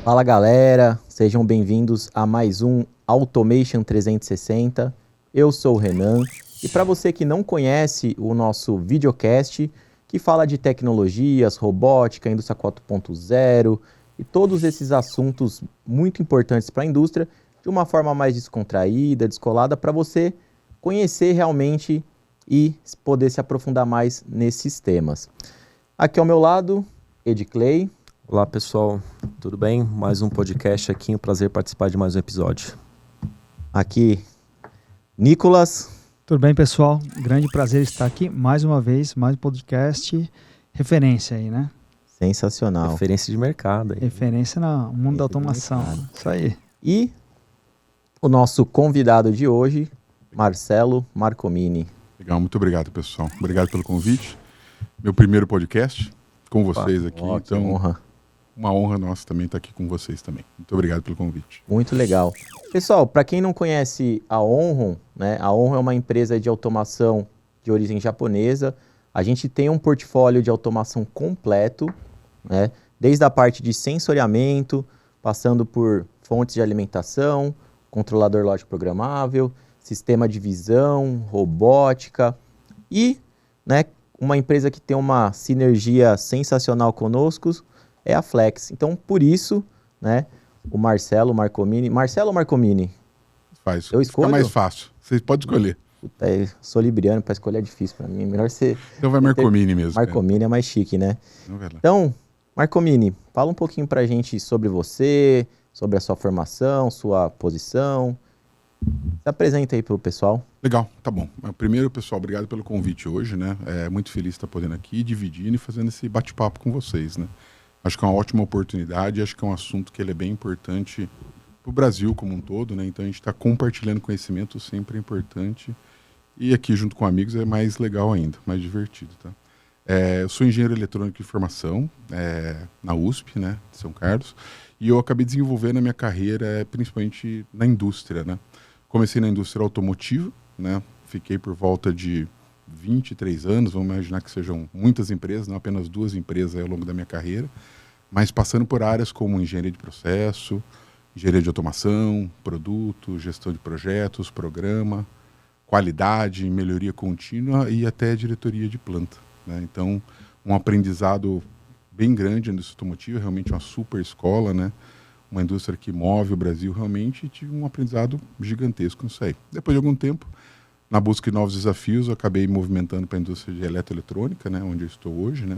Fala galera, sejam bem-vindos a mais um Automation 360. Eu sou o Renan e para você que não conhece o nosso videocast, que fala de tecnologias, robótica, indústria 4.0 e todos esses assuntos muito importantes para a indústria de uma forma mais descontraída, descolada, para você conhecer realmente e poder se aprofundar mais nesses temas. Aqui ao meu lado, Ed Clay. Olá pessoal, tudo bem? Mais um podcast aqui, um prazer participar de mais um episódio. Aqui, Nicolas. Tudo bem, pessoal? Grande prazer estar aqui mais uma vez, mais um podcast referência aí, né? Sensacional. Referência de mercado. Aí. Referência no mundo da automação. Isso aí. E o nosso convidado de hoje, Marcelo Marcomini. Legal, muito obrigado, pessoal. Obrigado pelo convite. Meu primeiro podcast com vocês aqui. Então, honra. Uma honra nossa também estar aqui com vocês também. Muito obrigado pelo convite. Muito legal. Pessoal, para quem não conhece a Onron, né? A Onron é uma empresa de automação de origem japonesa. A gente tem um portfólio de automação completo, né? Desde a parte de sensoriamento, passando por fontes de alimentação, controlador lógico programável, sistema de visão, robótica e, né, uma empresa que tem uma sinergia sensacional conosco é a Flex. Então, por isso, né, o Marcelo Marcomini... Marcelo Marcomini? Faz. Eu escolho? Fica mais fácil. Vocês podem escolher. Puta, eu sou libriano, para escolher é difícil para mim. Melhor ser... Então vai Marcomini mesmo. Marcomini é mais chique, né? Então, Marcomini, fala um pouquinho pra gente sobre você, sobre a sua formação, sua posição. Se apresenta aí pro pessoal. Legal, tá bom. Primeiro, pessoal, obrigado pelo convite hoje, né? Muito feliz de estar podendo aqui, dividindo e fazendo esse bate-papo com vocês, né? Acho que é uma ótima oportunidade, acho que é um assunto que ele é bem importante para o Brasil como um todo, né? Então a gente está compartilhando conhecimento, sempre é importante. E aqui junto com amigos é mais legal ainda, mais divertido, tá? Eu sou engenheiro eletrônico de formação na USP, né, de São Carlos, e eu acabei desenvolvendo a minha carreira principalmente na indústria, né? Comecei na indústria automotiva, né? Fiquei por volta de 23 anos, vamos imaginar que sejam muitas empresas, não apenas 2 empresas ao longo da minha carreira, mas passando por áreas como engenharia de processo, engenharia de automação, produto, gestão de projetos, programa, qualidade, melhoria contínua e até diretoria de planta, né? Então, um aprendizado bem grande na indústria automotiva, realmente uma super escola, né? Uma indústria que move o Brasil realmente, e tive um aprendizado gigantesco nisso aí. Depois de algum tempo, na busca de novos desafios, eu acabei me movimentando para a indústria de eletroeletrônica, né, onde eu estou hoje, né,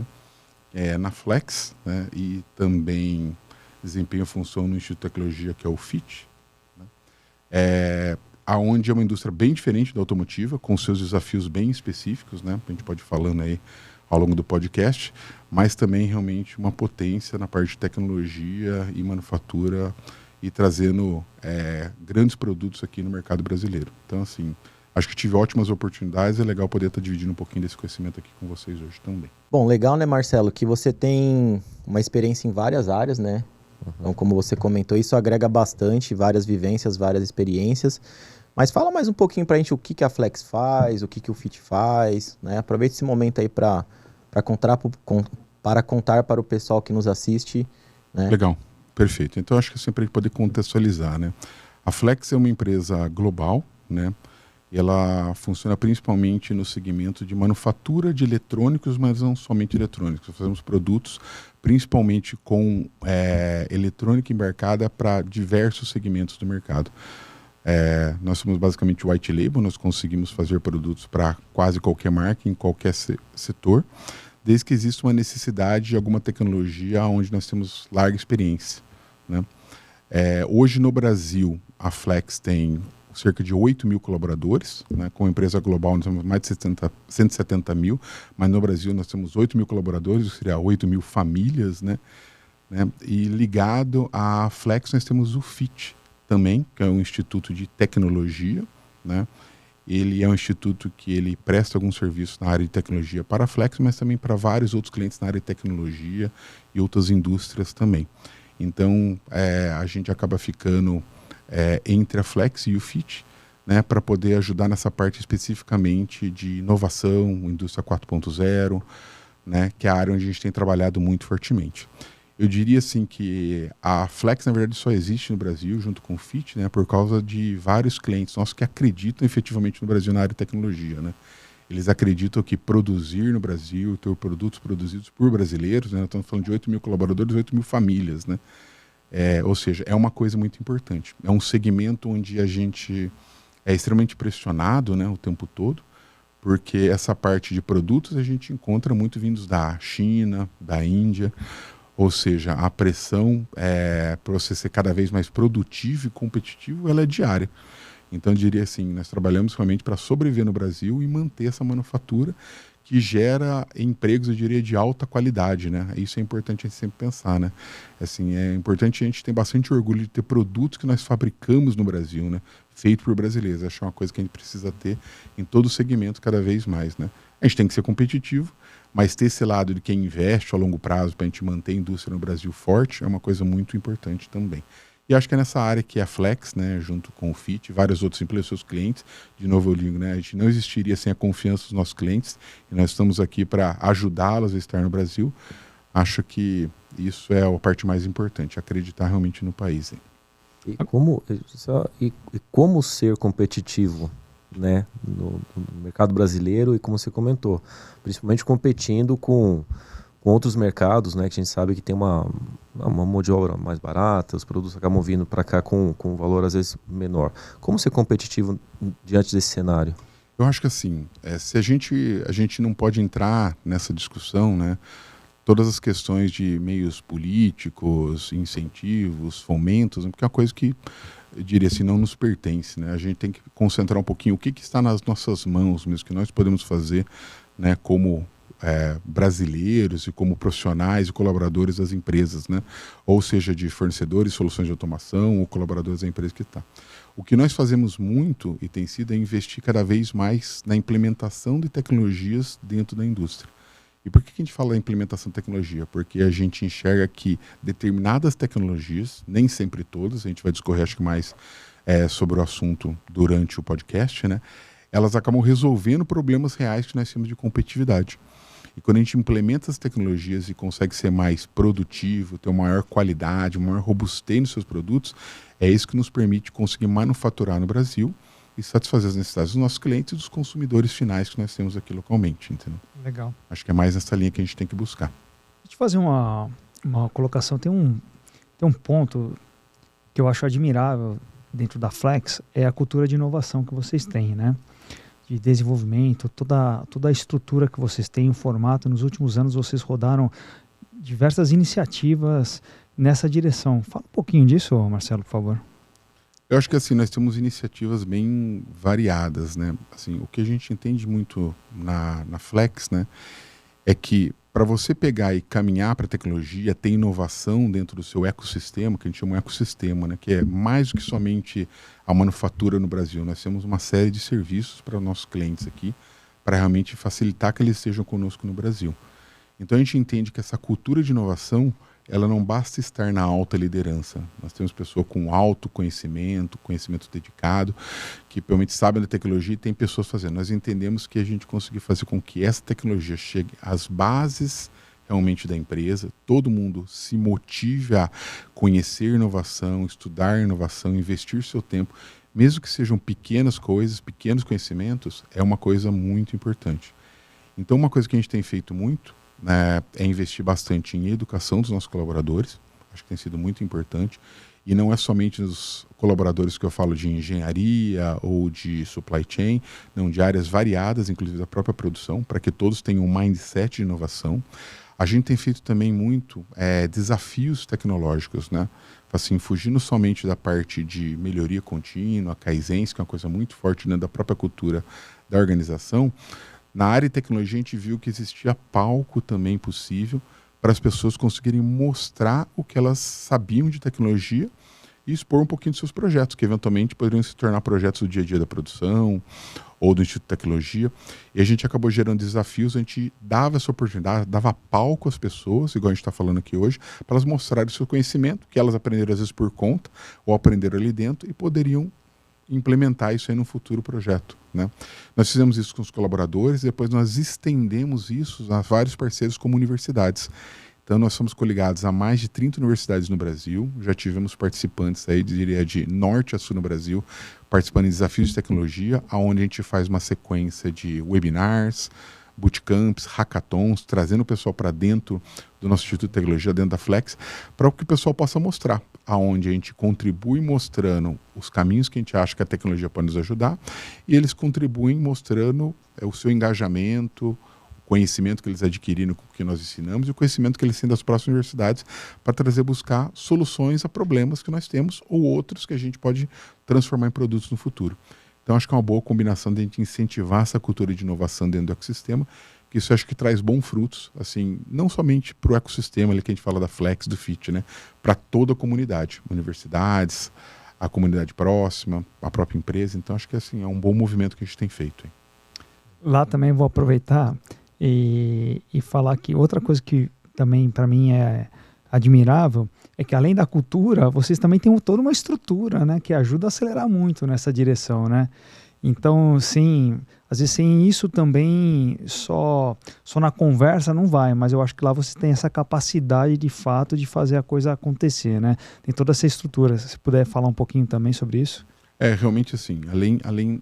na Flex, né, e também desempenho função no Instituto de Tecnologia, que é o FIT, né, aonde é uma indústria bem diferente da automotiva, com seus desafios bem específicos, né, a gente pode ir falando aí ao longo do podcast, mas também realmente uma potência na parte de tecnologia e manufatura e trazendo grandes produtos aqui no mercado brasileiro. Então, assim, acho que tive ótimas oportunidades, é legal poder estar dividindo um pouquinho desse conhecimento aqui com vocês hoje também. Bom, legal, né, Marcelo, que você tem uma experiência em várias áreas, né? Então, como você comentou, isso agrega bastante, várias vivências, várias experiências. Mas fala mais um pouquinho pra gente o que a Flex faz, o que o FIT faz, né? Aproveita esse momento aí para contar para o pessoal que nos assiste, né? Legal, perfeito. Então, acho que é sempre poder contextualizar, né? A Flex é uma empresa global, né? E ela funciona principalmente no segmento de manufatura de eletrônicos, mas não somente eletrônicos. Fazemos produtos principalmente com eletrônica embarcada para diversos segmentos do mercado. Nós somos basicamente white label, nós conseguimos fazer produtos para quase qualquer marca, em qualquer setor, desde que exista uma necessidade de alguma tecnologia onde nós temos larga experiência, né? Hoje no Brasil, a Flex tem cerca de 8 mil colaboradores, né? Com a empresa global nós temos mais de 170 mil, mas no Brasil nós temos 8 mil colaboradores, ou seja, 8 mil famílias, né? E ligado à Flex nós temos o FIT também, que é um instituto de tecnologia, né? Ele é um instituto que ele presta alguns serviços na área de tecnologia para a Flex, mas também para vários outros clientes na área de tecnologia e outras indústrias também. Então, a gente acaba ficando entre a Flex e o FIT, né, para poder ajudar nessa parte especificamente de inovação, indústria 4.0, né, que é a área onde a gente tem trabalhado muito fortemente. Eu diria assim que a Flex, na verdade, só existe no Brasil, junto com o FIT, né, por causa de vários clientes nossos que acreditam efetivamente no Brasil na área de tecnologia, né? Eles acreditam que produzir no Brasil, ter produtos produzidos por brasileiros, né, nós estamos falando de 8 mil colaboradores, 8 mil famílias, né? Ou seja, é uma coisa muito importante. É um segmento onde a gente é extremamente pressionado, né, o tempo todo, porque essa parte de produtos a gente encontra muito vindos da China, da Índia. Ou seja, a pressão para você ser cada vez mais produtivo e competitivo, ela é diária. Então, eu diria assim, nós trabalhamos realmente para sobreviver no Brasil e manter essa manufatura que gera empregos, eu diria, de alta qualidade, né? Isso é importante a gente sempre pensar, né? Assim, é importante a gente ter bastante orgulho de ter produtos que nós fabricamos no Brasil, né? Feito por brasileiros. Acho que é uma coisa que a gente precisa ter em todo o segmento cada vez mais, né? A gente tem que ser competitivo, mas ter esse lado de quem investe a longo prazo para a gente manter a indústria no Brasil forte é uma coisa muito importante também. E acho que é nessa área que a Flex, né, junto com o FIT, vários outros empresas, seus clientes, de novo eu digo, né, a gente não existiria sem a confiança dos nossos clientes, e nós estamos aqui para ajudá-los a estar no Brasil. Acho que isso é a parte mais importante, acreditar realmente no país. Hein? E como ser competitivo, né, no mercado brasileiro e como você comentou, principalmente competindo com outros mercados, né, que a gente sabe que tem uma mão de obra mais barata, os produtos acabam vindo para cá com um valor às vezes menor. Como ser competitivo diante desse cenário? Eu acho que assim, se a gente não pode entrar nessa discussão, né, todas as questões de meios políticos, incentivos, fomentos, porque é uma coisa que eu diria assim, não nos pertence, né? A gente tem que concentrar um pouquinho o que está nas nossas mãos mesmo, que nós podemos fazer, né, como brasileiros e como profissionais e colaboradores das empresas, né? Ou seja, de fornecedores, soluções de automação ou colaboradores da empresa que está. O que nós fazemos muito e tem sido é investir cada vez mais na implementação de tecnologias dentro da indústria. E por que a gente fala da implementação de tecnologia? Porque a gente enxerga que determinadas tecnologias, nem sempre todas, a gente vai discorrer acho que mais sobre o assunto durante o podcast, né? Elas acabam resolvendo problemas reais que nós temos de competitividade. E quando a gente implementa as tecnologias e consegue ser mais produtivo, ter uma maior qualidade, uma maior robustez nos seus produtos, é isso que nos permite conseguir manufaturar no Brasil e satisfazer as necessidades dos nossos clientes e dos consumidores finais que nós temos aqui localmente, entendeu? Legal. Acho que é mais nessa linha que a gente tem que buscar. Deixa eu fazer uma colocação. Tem um ponto que eu acho admirável dentro da Flex, é a cultura de inovação que vocês têm, né? De desenvolvimento, toda a estrutura que vocês têm, o formato. Nos últimos anos vocês rodaram diversas iniciativas nessa direção. Fala um pouquinho disso, Marcelo, por favor. Eu acho que assim, nós temos iniciativas bem variadas, né? Assim, o que a gente entende muito na Flex, né, é que para você pegar e caminhar para a tecnologia, ter inovação dentro do seu ecossistema, que a gente chama de ecossistema, né, que é mais do que somente a manufatura no Brasil. Nós temos uma série de serviços para os nossos clientes aqui, para realmente facilitar que eles estejam conosco no Brasil. Então a gente entende que essa cultura de inovação, ela não basta estar na alta liderança. Nós temos pessoas com alto conhecimento dedicado, que realmente sabem da tecnologia e tem pessoas fazendo. Nós entendemos que a gente conseguir fazer com que essa tecnologia chegue às bases realmente da empresa, todo mundo se motive a conhecer inovação, estudar inovação, investir seu tempo, mesmo que sejam pequenas coisas, pequenos conhecimentos, é uma coisa muito importante. Então uma coisa que a gente tem feito muito é investir bastante em educação dos nossos colaboradores, acho que tem sido muito importante, e não é somente os colaboradores que eu falo de engenharia ou de supply chain, não, de áreas variadas, inclusive da própria produção, para que todos tenham um mindset de inovação. A gente tem feito também muito desafios tecnológicos, né? Assim, fugindo somente da parte de melhoria contínua, kaizens, que é uma coisa muito forte dentro da própria cultura da organização. Na área de tecnologia, a gente viu que existia palco também possível para as pessoas conseguirem mostrar o que elas sabiam de tecnologia e expor um pouquinho dos seus projetos, que eventualmente poderiam se tornar projetos do dia a dia da produção ou do Instituto de Tecnologia. E a gente acabou gerando desafios, a gente dava essa oportunidade, dava palco às pessoas, igual a gente está falando aqui hoje, para elas mostrarem o seu conhecimento, que elas aprenderam às vezes por conta, ou aprenderam ali dentro, e poderiam implementar isso aí no futuro projeto, né? Nós fizemos isso com os colaboradores, depois nós estendemos isso a vários parceiros como universidades. Então, nós somos coligados a mais de 30 universidades no Brasil. Já tivemos participantes aí, diria, de norte a sul no Brasil, participando em desafios de tecnologia, onde a gente faz uma sequência de webinars, bootcamps, hackathons, trazendo o pessoal para dentro do nosso Instituto de Tecnologia, dentro da Flex, para que o pessoal possa mostrar aonde a gente contribui mostrando os caminhos que a gente acha que a tecnologia pode nos ajudar, e eles contribuem mostrando o seu engajamento, conhecimento que eles adquiriram com o que nós ensinamos e o conhecimento que eles têm das próximas universidades para buscar soluções a problemas que nós temos ou outros que a gente pode transformar em produtos no futuro. Então, acho que é uma boa combinação de a gente incentivar essa cultura de inovação dentro do ecossistema, que isso acho que traz bons frutos, assim, não somente para o ecossistema ali que a gente fala da Flex, do FIT, né, para toda a comunidade, universidades, a comunidade próxima, a própria empresa. Então, acho que assim, é um bom movimento que a gente tem feito. Hein? Lá também vou aproveitar e falar que outra coisa que também para mim é admirável é que além da cultura, vocês também têm toda uma estrutura, né, que ajuda a acelerar muito nessa direção, né? Então, sim, às vezes sem isso também só na conversa não vai, mas eu acho que lá vocês têm essa capacidade de fato de fazer a coisa acontecer, né? Tem toda essa estrutura. Se puder falar um pouquinho também sobre isso. Realmente assim,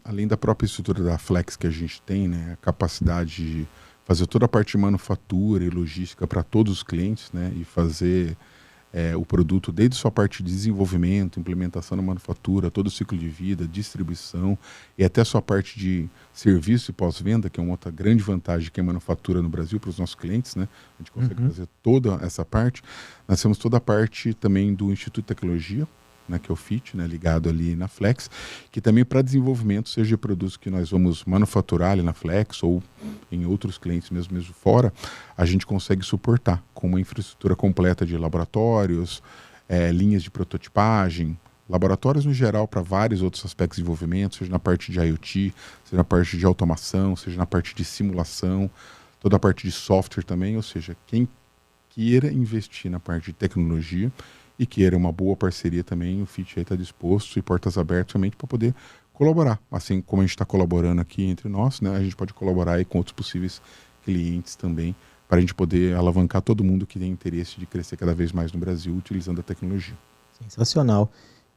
além da própria estrutura da Flex que a gente tem, né, a capacidade de fazer toda a parte de manufatura e logística para todos os clientes, né, e fazer o produto desde sua parte de desenvolvimento, implementação na manufatura, todo o ciclo de vida, distribuição e até a sua parte de serviço e pós-venda, que é uma outra grande vantagem que é a manufatura no Brasil para os nossos clientes, né? A gente consegue fazer toda essa parte. Nós temos toda a parte também do Instituto de Tecnologia, né, que é o FIT, né, ligado ali na Flex, que também para desenvolvimento, seja de produtos que nós vamos manufaturar ali na Flex ou em outros clientes mesmo fora, a gente consegue suportar com uma infraestrutura completa de laboratórios, linhas de prototipagem, laboratórios no geral para vários outros aspectos de desenvolvimento, seja na parte de IoT, seja na parte de automação, seja na parte de simulação, toda a parte de software também, ou seja, quem queira investir na parte de tecnologia e queira uma boa parceria também, o FIT está disposto e portas abertas somente para poder colaborar. Assim como a gente está colaborando aqui entre nós, né, a gente pode colaborar aí com outros possíveis clientes também, para a gente poder alavancar todo mundo que tem interesse de crescer cada vez mais no Brasil utilizando a tecnologia. Sensacional.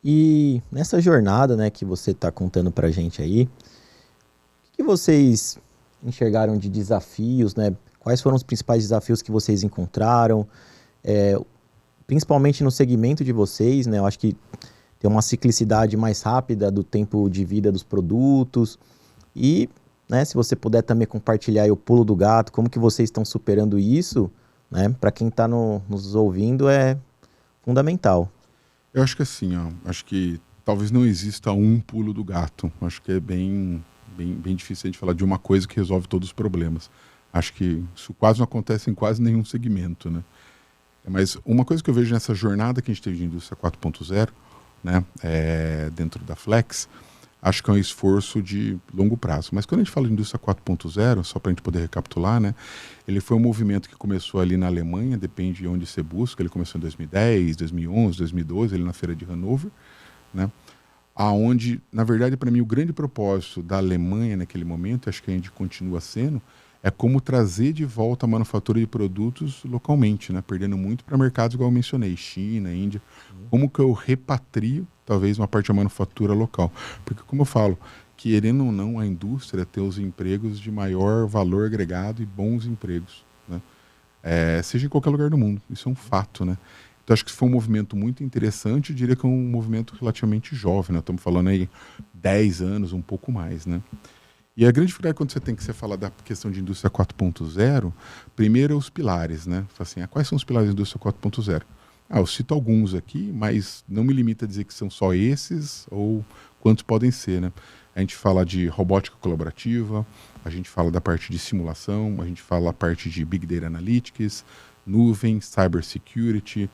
E nessa jornada, né, que você está contando para a gente aí, o que vocês enxergaram de desafios, né? Quais foram os principais desafios que vocês encontraram? Principalmente no segmento de vocês, né? Eu acho que tem uma ciclicidade mais rápida do tempo de vida dos produtos. E, né, se você puder também compartilhar aí o pulo do gato, como que vocês estão superando isso, né? Para quem está nos ouvindo é fundamental. Eu acho que assim, acho que talvez não exista um pulo do gato. Acho que é bem difícil a gente falar de uma coisa que resolve todos os problemas. Acho que isso quase não acontece em quase nenhum segmento, né? Mas uma coisa que eu vejo nessa jornada que a gente teve de indústria 4.0, né, dentro da Flex, acho que é um esforço de longo prazo. Mas quando a gente fala de indústria 4.0, só para a gente poder recapitular, né, ele foi um movimento que começou ali na Alemanha, depende de onde você busca, ele começou em 2010, 2011, 2012, ali na Feira de Hannover, né, aonde, na verdade, para mim, o grande propósito da Alemanha naquele momento, acho que a gente continua sendo, é como trazer de volta a manufatura de produtos localmente, né? Perdendo muito para mercados, igual eu mencionei, China, Índia. Como que eu repatrio, talvez, uma parte da manufatura local? Porque, como eu falo, querendo ou não, a indústria tem os empregos de maior valor agregado e bons empregos, né? Seja em qualquer lugar do mundo. Isso é um fato, né? Então, acho que foi um movimento muito interessante. Eu diria que é um movimento relativamente jovem, né? Estamos falando aí 10 anos, um pouco mais, né? E a grande dificuldade quando você tem que falar da questão de indústria 4.0, primeiro é os pilares, né? Assim, quais são os pilares da indústria 4.0? Eu cito alguns aqui, mas não me limita a dizer que são só esses ou quantos podem ser, né? A gente fala de robótica colaborativa, a gente fala da parte de simulação, a gente fala da parte de Big Data Analytics, nuvem, Cybersecurity,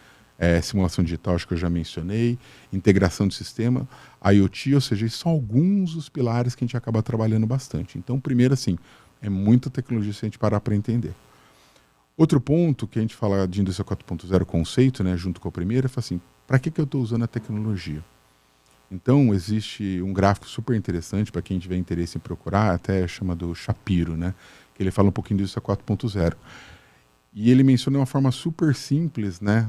simulação digital, acho que eu já mencionei, integração de sistema, IoT, ou seja, são alguns dos pilares que a gente acaba trabalhando bastante. Então, primeiro, assim, é muita tecnologia se a gente parar para entender. Outro ponto que a gente fala de indústria 4.0 conceito, né, junto com o primeiro, é assim, para que eu estou usando a tecnologia? Então, existe um gráfico super interessante para quem tiver interesse em procurar, até chama do Shapiro, né, que ele fala um pouquinho de indústria 4.0. E ele menciona de uma forma super simples, né,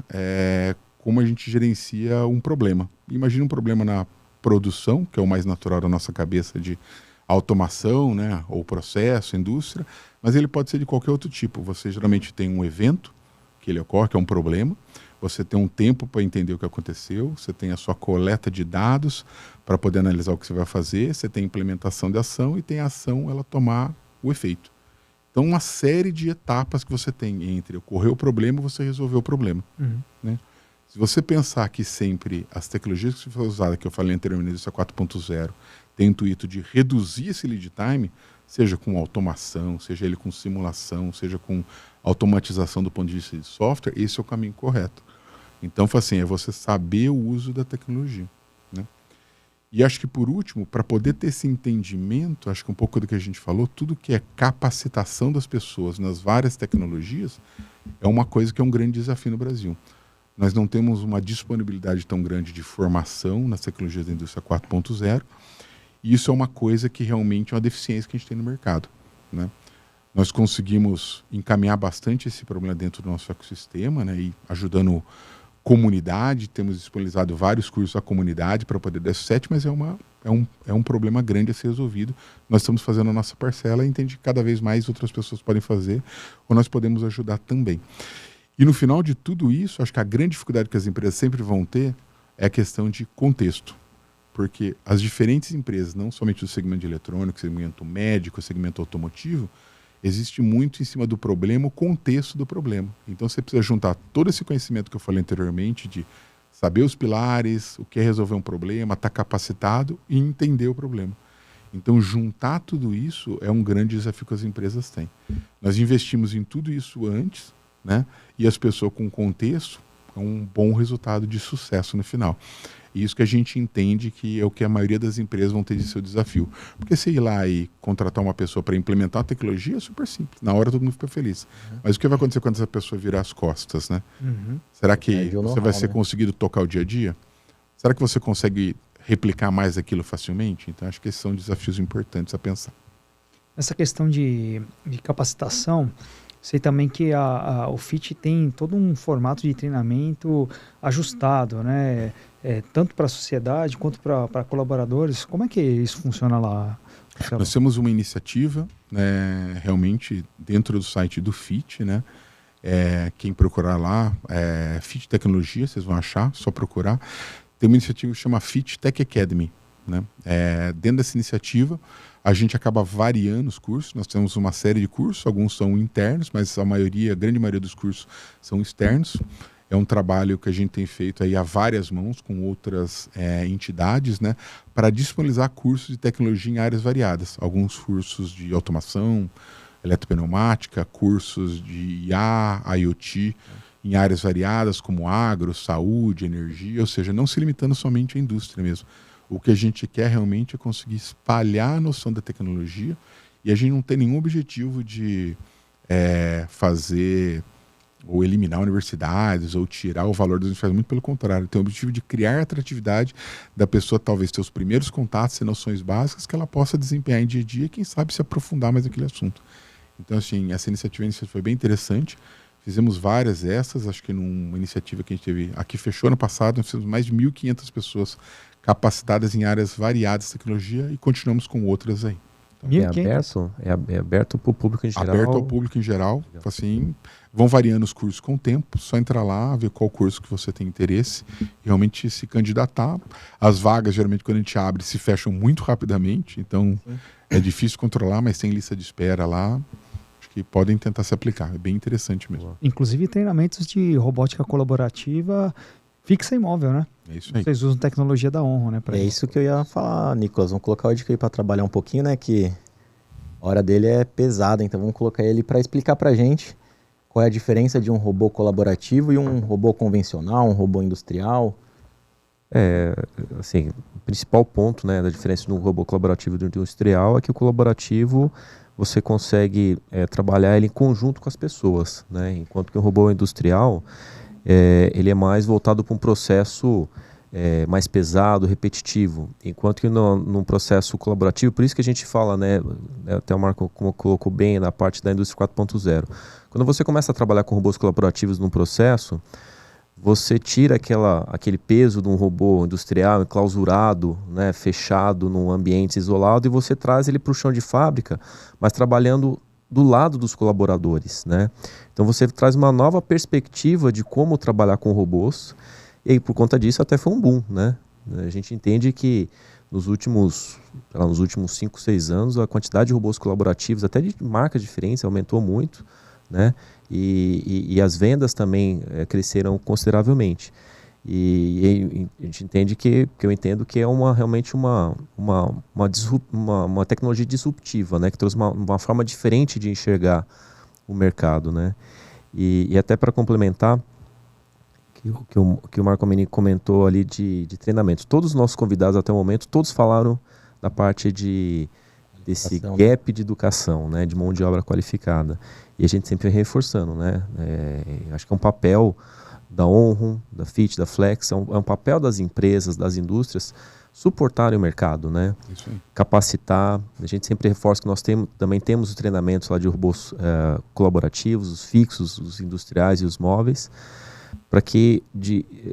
como a gente gerencia um problema. Imagina um problema na produção, que é o mais natural da nossa cabeça de automação, né, ou processo, indústria, mas ele pode ser de qualquer outro tipo. Você geralmente tem um evento que ele ocorre, que é um problema, você tem um tempo para entender o que aconteceu, você tem a sua coleta de dados para poder analisar o que você vai fazer, você tem a implementação de ação e tem a ação ela tomar o efeito. Então, uma série de etapas que você tem entre ocorrer o problema e você resolver o problema. Né? Se você pensar que sempre as tecnologias que foram usadas, que eu falei anteriormente, indústria 4.0, tem o intuito de reduzir esse lead time, seja com automação, seja ele com simulação, seja com automatização do ponto de vista de software, esse é o caminho correto. Então, assim, é você saber o uso da tecnologia. Né? E acho que, por último, para poder ter esse entendimento, acho que um pouco do que a gente falou, tudo que é capacitação das pessoas nas várias tecnologias é uma coisa que é um grande desafio no Brasil. Nós não temos uma disponibilidade tão grande de formação nas tecnologias da indústria 4.0, e isso é uma coisa que realmente é uma deficiência que a gente tem no mercado. Né? Nós conseguimos encaminhar bastante esse problema dentro do nosso ecossistema, né, e ajudando comunidade, temos disponibilizado vários cursos à comunidade para poder dar sucesso, mas é um problema grande a ser resolvido. Nós estamos fazendo a nossa parcela e entende que cada vez mais outras pessoas podem fazer, ou nós podemos ajudar também. E no final de tudo isso, acho que a grande dificuldade que as empresas sempre vão ter é a questão de contexto. Porque as diferentes empresas, não somente do segmento de eletrônico, segmento médico, segmento automotivo, existe muito em cima do problema, o contexto do problema. Então você precisa juntar todo esse conhecimento que eu falei anteriormente, de saber os pilares, o que é resolver um problema, estar capacitado e entender o problema. Então juntar tudo isso é um grande desafio que as empresas têm. Nós investimos em tudo isso antes, né? E as pessoas com contexto é um bom resultado de sucesso no final. E isso que a gente entende que é o que a maioria das empresas vão ter de seu desafio. Porque se ir lá e contratar uma pessoa para implementar a tecnologia é super simples. Na hora todo mundo fica feliz. Mas o que vai acontecer quando essa pessoa virar as costas, né? Será que você vai ser conseguido tocar o dia a dia? Será que você consegue replicar mais aquilo facilmente? Então acho que esses são desafios importantes a pensar. Essa questão de capacitação, sei também que o FIT tem todo um formato de treinamento ajustado, né? Tanto para a sociedade quanto para colaboradores. Como é que isso funciona lá? Nós temos uma iniciativa, né, realmente dentro do site do FIT, né? Quem procurar lá, FIT Tecnologia, vocês vão achar, só procurar. Tem uma iniciativa que chama FIT Tech Academy. Né? Dentro dessa iniciativa, a gente acaba variando os cursos. Nós temos uma série de cursos, alguns são internos, mas a grande maioria dos cursos são externos. É um trabalho que a gente tem feito aí a várias mãos com outras entidades, né, para disponibilizar cursos de tecnologia em áreas variadas. Alguns cursos de automação, eletropneumática, cursos de IA, IoT, em áreas variadas como agro, saúde, energia, ou seja, não se limitando somente à indústria mesmo. O que a gente quer realmente é conseguir espalhar a noção da tecnologia, e a gente não tem nenhum objetivo de fazer ou eliminar universidades ou tirar o valor das universidades, muito pelo contrário, tem o objetivo de criar a atratividade da pessoa, talvez ter os primeiros contatos e noções básicas que ela possa desempenhar em dia a dia e quem sabe se aprofundar mais naquele assunto. Então assim, essa iniciativa foi bem interessante, fizemos várias dessas, acho que numa iniciativa que a gente teve aqui, fechou ano passado, nós fizemos mais de 1.500 pessoas capacitadas em áreas variadas de tecnologia e continuamos com outras aí. É aberto para o público em geral? Aberto ao público em geral. Assim, vão variando os cursos com o tempo, só entrar lá, ver qual curso que você tem interesse e realmente se candidatar. As vagas, geralmente, quando a gente abre, se fecham muito rapidamente, então é difícil controlar, mas tem lista de espera lá. Acho que podem tentar se aplicar, é bem interessante mesmo. Inclusive treinamentos de robótica colaborativa fixa e móvel, né? É isso aí. Vocês usam tecnologia da Onro, né? Isso que eu ia falar, Nicolas. Vamos colocar o Dica aí para trabalhar um pouquinho, né? Que a hora dele é pesada, então vamos colocar ele para explicar para a gente qual é a diferença de um robô colaborativo e um robô convencional, um robô industrial. Assim, o principal ponto, né, da diferença do robô colaborativo e do industrial é que o colaborativo você consegue trabalhar ele em conjunto com as pessoas, né? Enquanto que o robô industrial ele é mais voltado para um processo mais pesado, repetitivo. Enquanto que num processo colaborativo, por isso que a gente fala, né, até o Marco colocou bem na parte da indústria 4.0. Quando você começa a trabalhar com robôs colaborativos num processo, você tira aquele peso de um robô industrial enclausurado, né, fechado num ambiente isolado, e você traz ele para o chão de fábrica, mas trabalhando do lado dos colaboradores, né? Então você traz uma nova perspectiva de como trabalhar com robôs, e aí, por conta disso até foi um boom, né? A gente entende que nos últimos 5, 6 anos a quantidade de robôs colaborativos, até de marcas diferentes, aumentou muito, né? E as vendas também cresceram consideravelmente. E a gente entende que eu entendo que é realmente uma tecnologia disruptiva, né? Que trouxe uma forma diferente de enxergar o mercado, né? E até para complementar que o Marco Mini comentou ali de treinamento. Todos os nossos convidados até o momento, todos falaram da parte desse gap de educação, né, de mão de obra qualificada. E a gente sempre vem reforçando, né? Acho que é um papel da Onrum, da Fit, da Flex, é um papel das empresas, das indústrias, suportarem o mercado, né? Isso aí. Capacitar. A gente sempre reforça que nós também temos os treinamentos lá de robôs colaborativos, os fixos, os industriais e os móveis, para que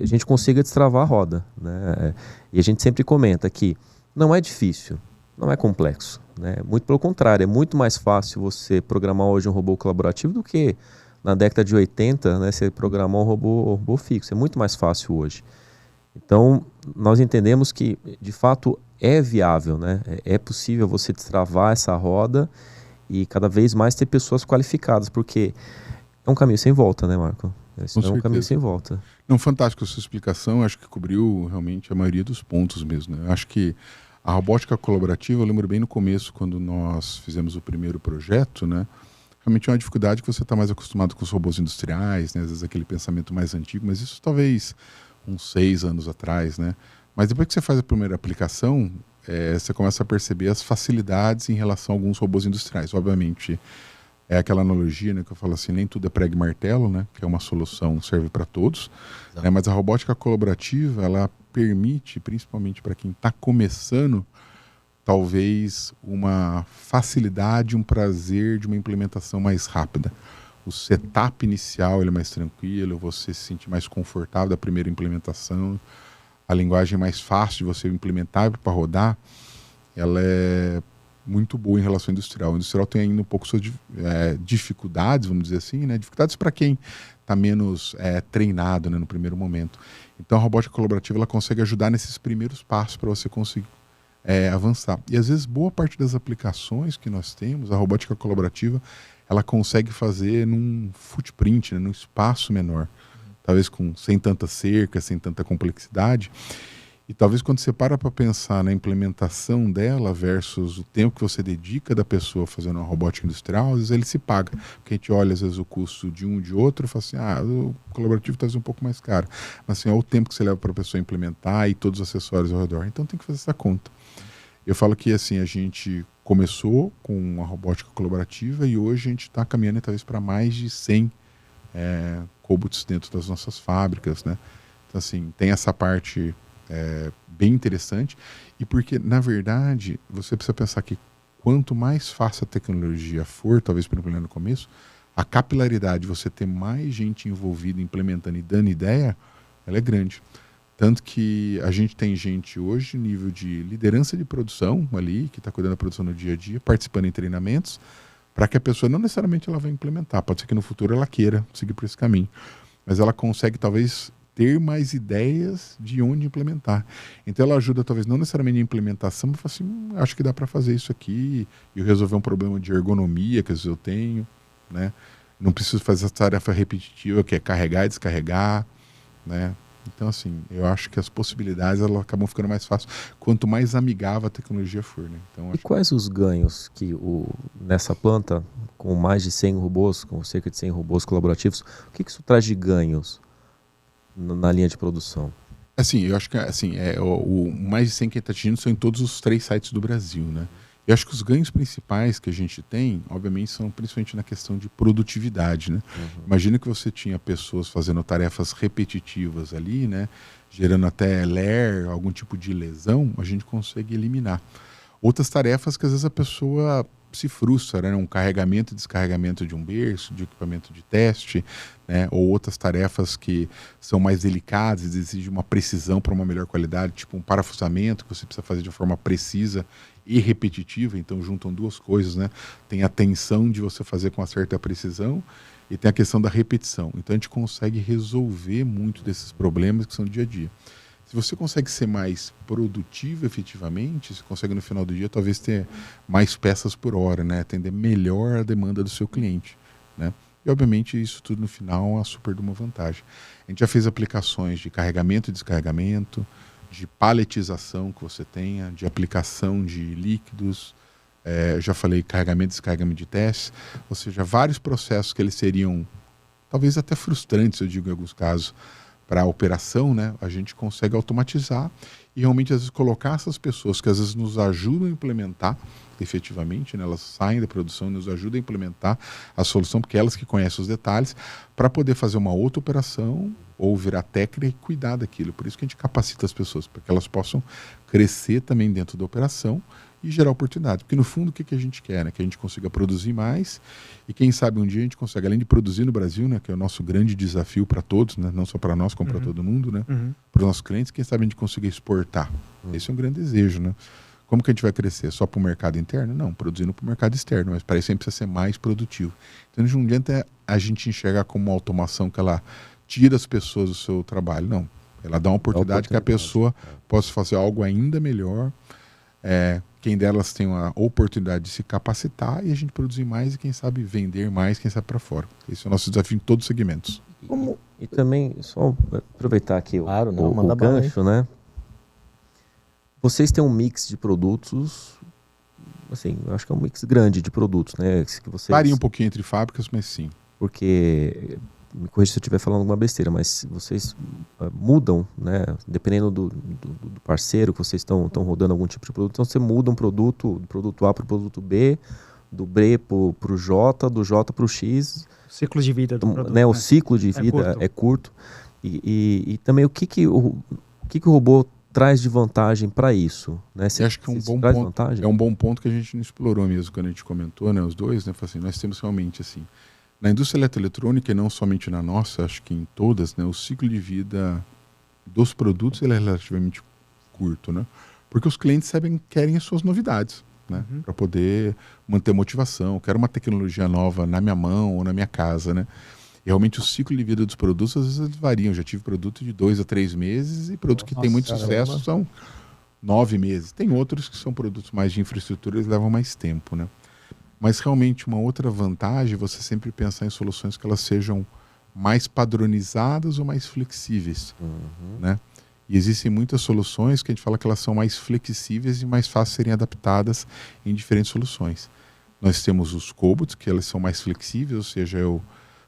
a gente consiga destravar a roda, né? E a gente sempre comenta que não é difícil, não é complexo, né? Muito pelo contrário, é muito mais fácil você programar hoje um robô colaborativo do que na década de 80, né, você programar um robô fixo. É muito mais fácil hoje. Então, nós entendemos que, de fato, é viável, né? É possível você destravar essa roda e cada vez mais ter pessoas qualificadas, porque é um caminho sem volta, né, Marco? Isso é um caminho sem volta. Não, fantástico a sua explicação. Acho que cobriu realmente a maioria dos pontos mesmo, né? Acho que a robótica colaborativa, eu lembro bem no começo, quando nós fizemos o primeiro projeto, né? Realmente é uma dificuldade que você está mais acostumado com os robôs industriais, né? Às vezes aquele pensamento mais antigo, mas isso talvez uns 6 anos atrás, né? Mas depois que você faz a primeira aplicação, você começa a perceber as facilidades em relação a alguns robôs industriais. Obviamente, é aquela analogia, né, que eu falo assim, nem tudo é prego e martelo, né? Que é uma solução, serve para todos. Né, mas a robótica colaborativa, ela permite, principalmente para quem está começando, talvez uma facilidade, um prazer de uma implementação mais rápida. O setup inicial ele é mais tranquilo, você se sente mais confortável da primeira implementação, a linguagem é mais fácil de você implementar para rodar, ela é muito boa em relação ao industrial. O industrial tem ainda um pouco suas dificuldades, vamos dizer assim, né? Dificuldades para quem está menos treinado, né, no primeiro momento. Então a robótica colaborativa ela consegue ajudar nesses primeiros passos para você conseguir avançar. E às vezes boa parte das aplicações que nós temos, a robótica colaborativa, ela consegue fazer num footprint, né, num espaço menor. Talvez sem tanta cerca, sem tanta complexidade. E talvez quando você para pensar na implementação dela versus o tempo que você dedica da pessoa fazendo uma robótica industrial, às vezes ele se paga. Porque a gente olha às vezes o custo de um e de outro e fala assim, o colaborativo está um pouco mais caro. Mas assim, olha o tempo que você leva para a pessoa implementar e todos os acessórios ao redor. Então tem que fazer essa conta. Eu falo que assim, a gente começou com a robótica colaborativa e hoje a gente está caminhando talvez para mais de 100 cobots dentro das nossas fábricas, né? Então assim, tem essa parte bem interessante, e porque, na verdade, você precisa pensar que quanto mais fácil a tecnologia for, talvez pelo no começo, a capilaridade de você ter mais gente envolvida, implementando e dando ideia, ela é grande. Tanto que a gente tem gente hoje, nível de liderança de produção ali, que está cuidando da produção no dia a dia, participando em treinamentos, para que a pessoa não necessariamente ela vai implementar, pode ser que no futuro ela queira seguir por esse caminho, mas ela consegue talvez ter mais ideias de onde implementar. Então ela ajuda talvez não necessariamente em implementação, mas fala assim, acho que dá para fazer isso aqui, e eu resolver um problema de ergonomia que às vezes eu tenho, né? Não preciso fazer essa tarefa repetitiva que é carregar e descarregar, né? Então assim, eu acho que as possibilidades elas acabam ficando mais fáceis quanto mais amigável a tecnologia for, né? Então, e quais os ganhos que nessa planta, com mais de 100 robôs, com cerca de 100 robôs colaborativos, o que isso traz de ganhos na linha de produção? Assim, eu acho que assim, o mais de 100 que está atingindo são em todos os 3 sites do Brasil, né? E acho que os ganhos principais que a gente tem, obviamente, são principalmente na questão de produtividade, né? Imagina que você tinha pessoas fazendo tarefas repetitivas ali, né? Gerando até LER, algum tipo de lesão, a gente consegue eliminar. Outras tarefas que às vezes a pessoa se frustra, né? Um carregamento e descarregamento de um berço, de equipamento de teste, né? Ou outras tarefas que são mais delicadas, exigem uma precisão para uma melhor qualidade, tipo um parafusamento que você precisa fazer de forma precisa e repetitiva, então juntam duas coisas, né? Tem a tensão de você fazer com uma certa precisão e tem a questão da repetição. Então a gente consegue resolver muito desses problemas que são do dia a dia. Se você consegue ser mais produtivo efetivamente, você consegue no final do dia talvez ter mais peças por hora, né? Atender melhor a demanda do seu cliente, né? E obviamente isso tudo no final é uma super de uma vantagem. A gente já fez aplicações de carregamento e descarregamento, de paletização que você tenha, de aplicação de líquidos, já falei carregamento e descarregamento de testes, ou seja, vários processos que eles seriam talvez até frustrantes, eu digo em alguns casos, para a operação, né, a gente consegue automatizar e realmente às vezes colocar essas pessoas que às vezes nos ajudam a implementar efetivamente, né, elas saem da produção e nos ajudam a implementar a solução, porque elas que conhecem os detalhes, para poder fazer uma outra operação ou virar técnica e cuidar daquilo. Por isso que a gente capacita as pessoas, para que elas possam crescer também dentro da operação e gerar oportunidade. Porque no fundo o que a gente quer? Né? Que a gente consiga produzir mais e quem sabe um dia a gente consegue, além de produzir no Brasil, né, que é o nosso grande desafio para todos, né, não só para nós, como para todo mundo, né, para os nossos clientes, quem sabe a gente consiga exportar. Esse é um grande desejo. Né? Como que a gente vai crescer? Só para o mercado interno? Não, produzindo para o mercado externo, mas para isso a gente precisa ser mais produtivo. Então não adianta a gente enxergar como uma automação que ela tira as pessoas do seu trabalho. Não, ela dá uma oportunidade que a pessoa possa fazer algo ainda melhor. Quem delas tem a oportunidade de se capacitar e a gente produzir mais e quem sabe vender mais, quem sabe para fora. Esse é o nosso desafio em todos os segmentos. E também, só aproveitar aqui o manda gancho, né? Vocês têm um mix de produtos, assim, eu acho que é um mix grande de produtos, né? Que vocês... Varia um pouquinho entre fábricas, mas sim. Porque, me corrija se eu estiver falando alguma besteira, mas vocês mudam, né? Dependendo do parceiro que vocês estão rodando algum tipo de produto, então você muda um produto, do produto A para o produto B, do B para o J, do J para o X. O ciclo de vida do produto. Né? O ciclo de vida é curto. E também o que o robô traz de vantagem para isso? Né? Eu acho que é um bom ponto que a gente não explorou mesmo quando a gente comentou, né? Os dois, né? Assim, nós temos realmente assim, na indústria eletroeletrônica e não somente na nossa, acho que em todas, né? O ciclo de vida dos produtos ele é relativamente curto, né? Porque os clientes querem as suas novidades, né? Para poder manter motivação. Eu quero uma tecnologia nova na minha mão ou na minha casa, né? E realmente o ciclo de vida dos produtos às vezes eles variam. Eu já tive produto de 2 a 3 meses e produtos que têm muito sucesso são 9 meses. Tem outros que são produtos mais de infraestrutura, eles levam mais tempo, né? Mas realmente uma outra vantagem é você sempre pensar em soluções que elas sejam mais padronizadas ou mais flexíveis, né? E existem muitas soluções que a gente fala que elas são mais flexíveis e mais fáceis de serem adaptadas em diferentes soluções. Nós temos os cobots, que elas são mais flexíveis, ou seja, eu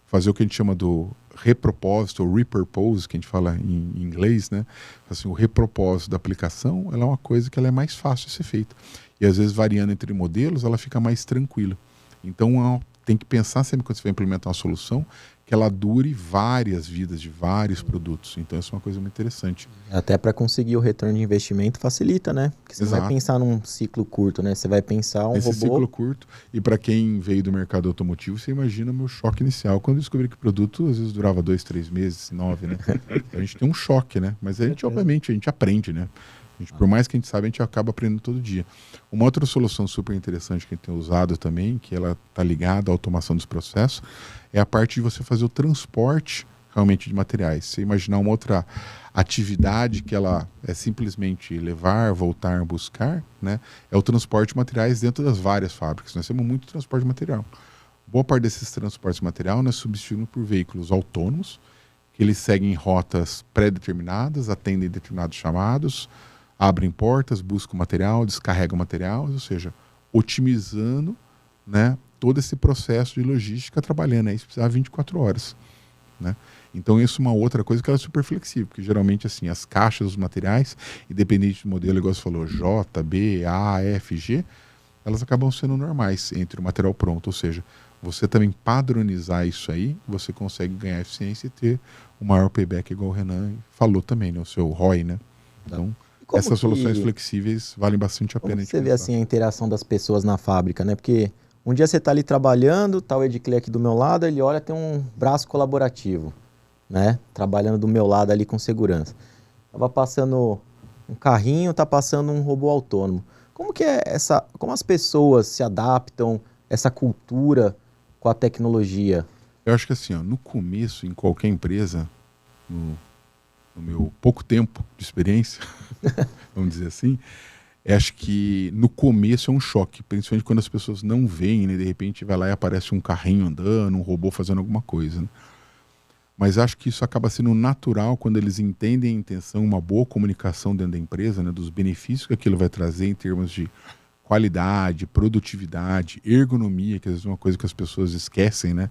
fazer o que a gente chama do repropósito ou repurpose, que a gente fala em inglês, né? Assim, o repropósito da aplicação, ela é uma coisa que ela é mais fácil de ser feita. E às vezes variando entre modelos, ela fica mais tranquila. Então tem que pensar sempre quando você vai implementar uma solução que ela dure várias vidas de vários produtos. Então isso é uma coisa muito interessante. Até para conseguir o retorno de investimento facilita, né? Porque você não vai pensar num ciclo curto, né? Você vai pensar um Esse robô... ciclo curto. E para quem veio do mercado automotivo, você imagina o meu choque inicial. Quando eu descobri que o produto às vezes durava 2, 3 meses, 9, né? A gente tem um choque, né? Mas a gente, obviamente, a gente aprende, né? Por mais que a gente saiba, a gente acaba aprendendo todo dia. Uma outra solução super interessante que a gente tem usado também, que ela está ligada à automação dos processos, é a parte de você fazer o transporte realmente de materiais. Você imaginar uma outra atividade que ela é simplesmente levar, voltar, buscar, né? É o transporte de materiais dentro das várias fábricas. Nós temos muito transporte de material. Boa parte desses transportes de material nós substituímos por veículos autônomos, que eles seguem rotas pré-determinadas, atendem determinados chamados, abrem portas, buscam material, descarregam material, ou seja, otimizando, né, todo esse processo de logística trabalhando aí, se precisar 24 horas. Né? Então isso é uma outra coisa que ela é super flexível, porque geralmente assim, as caixas dos materiais, independente do modelo, igual você falou, J, B, A, F, G, elas acabam sendo normais entre o material pronto. Ou seja, você também padronizar isso aí, você consegue ganhar eficiência e ter o maior payback, igual o Renan falou também, né? O seu ROI, né? Então, essas soluções flexíveis valem bastante a pena. Como você vê assim a interação das pessoas na fábrica, né? Porque um dia você está ali trabalhando, tá o Edclay aqui do meu lado, ele olha, tem um braço colaborativo, né? Trabalhando do meu lado ali com segurança. Tava passando um carrinho, tá passando um robô autônomo. Como que é como as pessoas se adaptam, essa cultura com a tecnologia? Eu acho que assim, ó, no começo, em qualquer empresa, no meu pouco tempo de experiência, vamos dizer assim, acho que no começo é um choque, principalmente quando as pessoas não veem, né? De repente vai lá e aparece um carrinho andando, um robô fazendo alguma coisa, né? Mas acho que isso acaba sendo natural quando eles entendem a intenção, uma boa comunicação dentro da empresa, né? Dos benefícios que aquilo vai trazer em termos de qualidade, produtividade, ergonomia, que às vezes é uma coisa que as pessoas esquecem, né?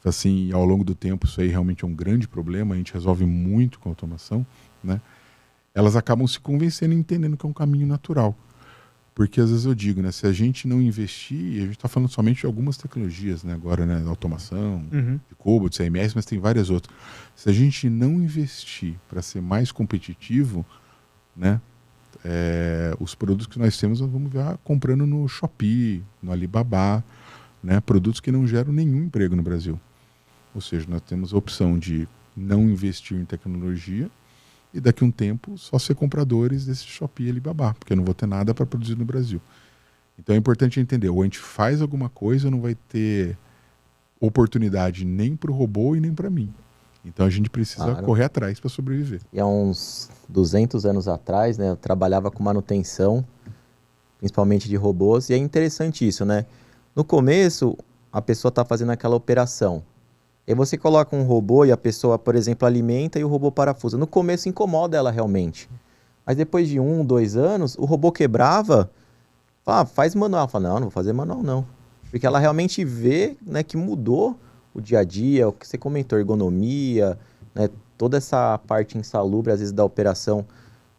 Assim, ao longo do tempo isso aí realmente é um grande problema, a gente resolve muito com a automação, né? Elas acabam se convencendo e entendendo que é um caminho natural. Porque às vezes eu digo, né, se a gente não investir, a gente está falando somente de algumas tecnologias, né, agora, né, automação, de Cobalt, de CMS, mas tem várias outras. Se a gente não investir para ser mais competitivo, né, os produtos que nós temos, nós vamos ver comprando no Shopee, no Alibaba, né, produtos que não geram nenhum emprego no Brasil. Ou seja, nós temos a opção de não investir em tecnologia e daqui a um tempo só ser compradores desse Shopee e Alibaba, porque eu não vou ter nada para produzir no Brasil. Então é importante entender, ou a gente faz alguma coisa, não vai ter oportunidade nem para o robô e nem para mim. Então a gente precisa correr atrás para sobreviver. E há uns 200 anos atrás, né, eu trabalhava com manutenção, principalmente de robôs, e é interessante isso, né? No começo, a pessoa está fazendo aquela operação. E aí você coloca um robô e a pessoa, por exemplo, alimenta e o robô parafusa. No começo incomoda ela realmente. Mas depois de 1, 2 anos, o robô quebrava, fala, faz manual. Fala, não vou fazer manual não. Porque ela realmente vê, né, que mudou o dia a dia, o que você comentou, ergonomia, né, toda essa parte insalubre, às vezes, da operação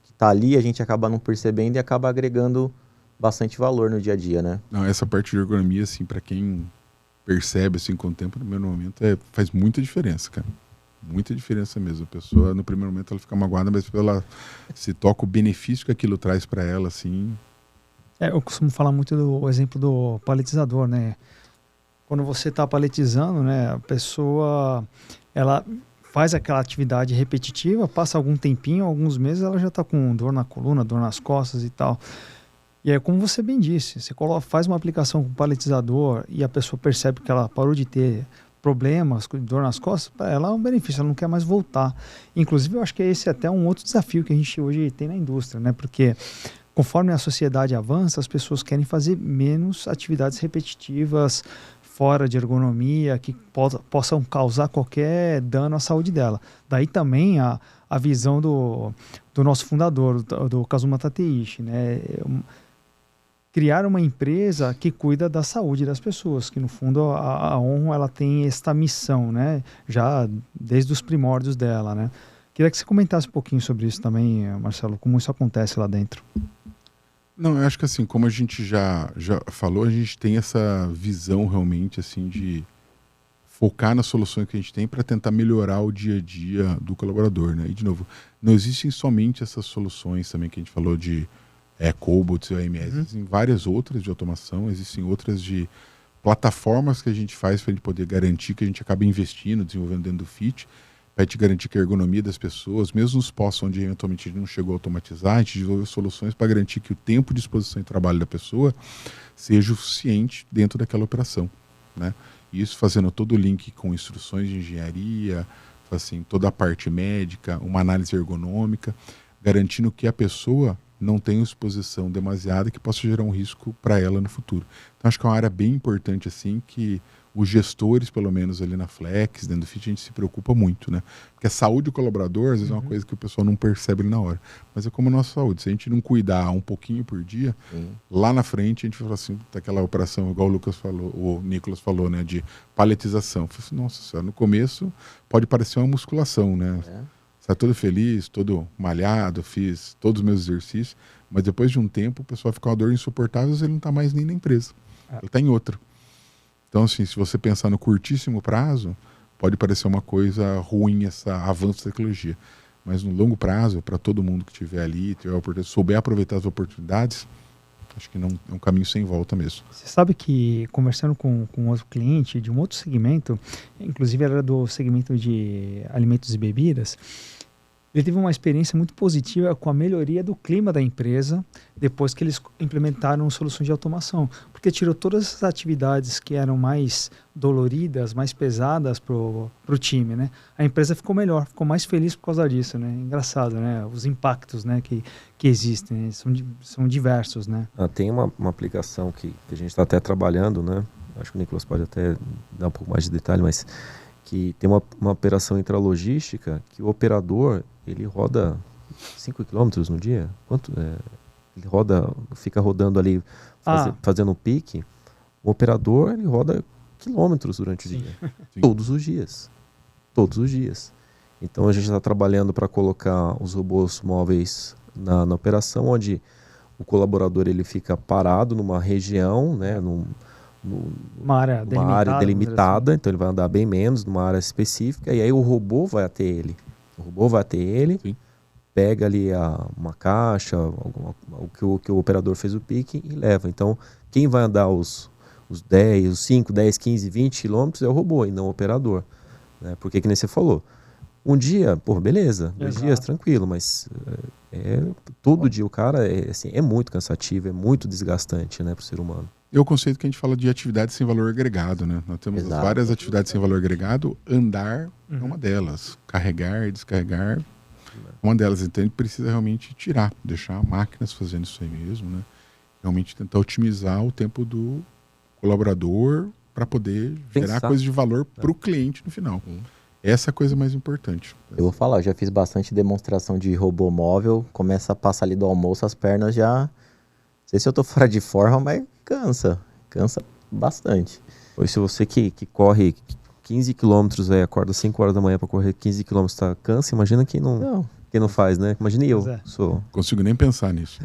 que está ali, a gente acaba não percebendo e acaba agregando bastante valor no dia a dia, né? Não, essa parte de ergonomia, assim, para quem percebe assim com o tempo, no primeiro momento faz muita diferença, cara. Muita diferença mesmo. A pessoa, no primeiro momento, ela fica magoada, mas ela se toca o benefício que aquilo traz para ela, assim. Eu costumo falar muito do exemplo do paletizador, né? Quando você está paletizando, né, a pessoa, ela faz aquela atividade repetitiva, passa algum tempinho, alguns meses, ela já está com dor na coluna, dor nas costas e tal. E aí, como você bem disse, você faz uma aplicação com paletizador e a pessoa percebe que ela parou de ter problemas, dor nas costas, para ela é um benefício, ela não quer mais voltar. Inclusive, eu acho que esse é até um outro desafio que a gente hoje tem na indústria, né? Porque conforme a sociedade avança, as pessoas querem fazer menos atividades repetitivas, fora de ergonomia, que possam causar qualquer dano à saúde dela. Daí também a visão do nosso fundador, do Kazuma Tateishi, né? Criar uma empresa que cuida da saúde das pessoas, que no fundo a Onro, ela tem esta missão, né? Já desde os primórdios dela, né? Queria que você comentasse um pouquinho sobre isso também, Marcelo, como isso acontece lá dentro. Não, eu acho que assim, como a gente já falou, a gente tem essa visão realmente assim de focar nas soluções que a gente tem para tentar melhorar o dia a dia do colaborador, né? E de novo, não existem somente essas soluções também que a gente falou de Cobalt, OMS, existem várias outras de automação, existem outras de plataformas que a gente faz para a gente poder garantir que a gente acaba investindo, desenvolvendo dentro do FIT, para te garantir que a ergonomia das pessoas, mesmo nos postos onde eventualmente a gente não chegou a automatizar, a gente desenvolveu soluções para garantir que o tempo de exposição e trabalho da pessoa seja o suficiente dentro daquela operação, né? Isso fazendo todo o link com instruções de engenharia, assim, toda a parte médica, uma análise ergonômica, garantindo que a pessoa não tenha exposição demasiada que possa gerar um risco para ela no futuro. Então acho que é uma área bem importante assim que os gestores, pelo menos ali na Flex, dentro do FIT, a gente se preocupa muito, né? Porque a saúde do colaborador, às vezes, é uma coisa que o pessoal não percebe ali na hora. Mas é como a nossa saúde. Se a gente não cuidar um pouquinho por dia, lá na frente a gente fala assim, daquela operação, igual o Lucas falou, o Nicolas falou, né? De paletização. Falo assim, nossa senhora, no começo pode parecer uma musculação, né? sai todo feliz, todo malhado, fiz todos os meus exercícios, mas depois de um tempo o pessoal fica uma dor insuportável e ele não está mais nem na empresa, ele está em outra. Então, assim, se você pensar no curtíssimo prazo, pode parecer uma coisa ruim esse avanço da tecnologia. Mas no longo prazo, para todo mundo que estiver ali, souber aproveitar as oportunidades, acho que não é um caminho sem volta mesmo. Você sabe que, conversando com outro cliente de um outro segmento, inclusive era do segmento de alimentos e bebidas, ele teve uma experiência muito positiva com a melhoria do clima da empresa depois que eles implementaram soluções de automação, porque tirou todas essas atividades que eram mais doloridas, mais pesadas pro time, né? A empresa ficou melhor, ficou mais feliz por causa disso, né? Engraçado, né? Os impactos, né, que existem, né? São diversos, né? Tem uma aplicação que a gente está até trabalhando, né? Acho que o Nicolas pode até dar um pouco mais de detalhe, mas que tem uma operação intralogística que o operador, ele roda 5 km no dia. Quanto? Ele fica rodando ali, fazendo um pique. O operador, ele roda quilômetros durante o dia. Sim. Todos os dias. Todos os dias. Então a gente está trabalhando para colocar os robôs móveis na operação, onde o colaborador ele fica parado numa região, né, uma área delimitada, então ele vai andar bem menos numa área específica, e aí o robô vai até ele. O robô vai até ele, Sim. pega ali uma caixa, o que o operador fez o pique e leva. Então, quem vai andar os 5, 10, 15, 20 quilômetros é o robô e não o operador. Né? Porque, que nem você falou, um dia, beleza, 2 dias, tranquilo, mas todo dia o cara é muito cansativo, é muito desgastante, né, para o ser humano. É o conceito que a gente fala de atividade sem valor agregado, né? Nós temos várias atividades sem valor agregado, andar é uma delas, carregar, descarregar é uma delas. Então a gente precisa realmente tirar, deixar máquinas fazendo isso aí mesmo, né? Realmente tentar otimizar o tempo do colaborador para poder gerar coisa de valor para o cliente no final. Essa é a coisa mais importante. Eu vou falar, eu já fiz bastante demonstração de robô móvel, começa a passar ali do almoço, as pernas já... Não sei se eu tô fora de forma, mas cansa bastante. Pois se você que corre 15 quilômetros, acorda 5 horas da manhã para correr 15 quilômetros, cansa, imagina quem não faz, né? Imagine eu. Não consigo nem pensar nisso.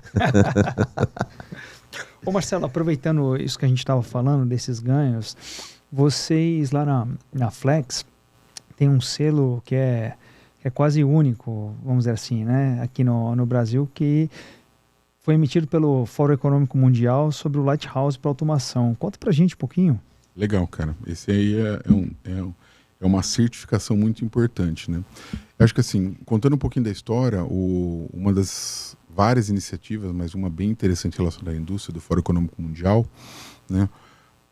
Ô Marcelo, aproveitando isso que a gente estava falando, desses ganhos, vocês lá na Flex tem um selo que é quase único, vamos dizer assim, né? Aqui no Brasil, que foi emitido pelo Fórum Econômico Mundial sobre o Lighthouse para automação. Conta pra gente um pouquinho. Legal, cara. Esse aí é uma certificação muito importante, né? Eu acho que assim, contando um pouquinho da história, uma das várias iniciativas, mas uma bem interessante relacionada à indústria do Fórum Econômico Mundial, né,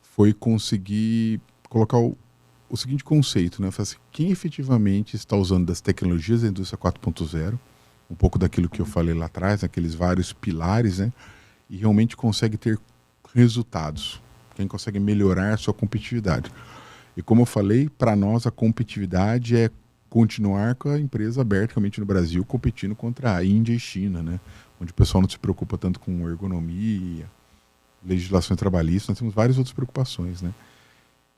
foi conseguir colocar o seguinte conceito, né? Assim, quem efetivamente está usando das tecnologias da indústria 4.0, um pouco daquilo que eu falei lá atrás, aqueles vários pilares, né? E realmente consegue ter resultados. Quem consegue melhorar a sua competitividade. E como eu falei, para nós a competitividade é continuar com a empresa aberta, realmente no Brasil, competindo contra a Índia e China, né? Onde o pessoal não se preocupa tanto com ergonomia, legislação trabalhista, nós temos várias outras preocupações, né?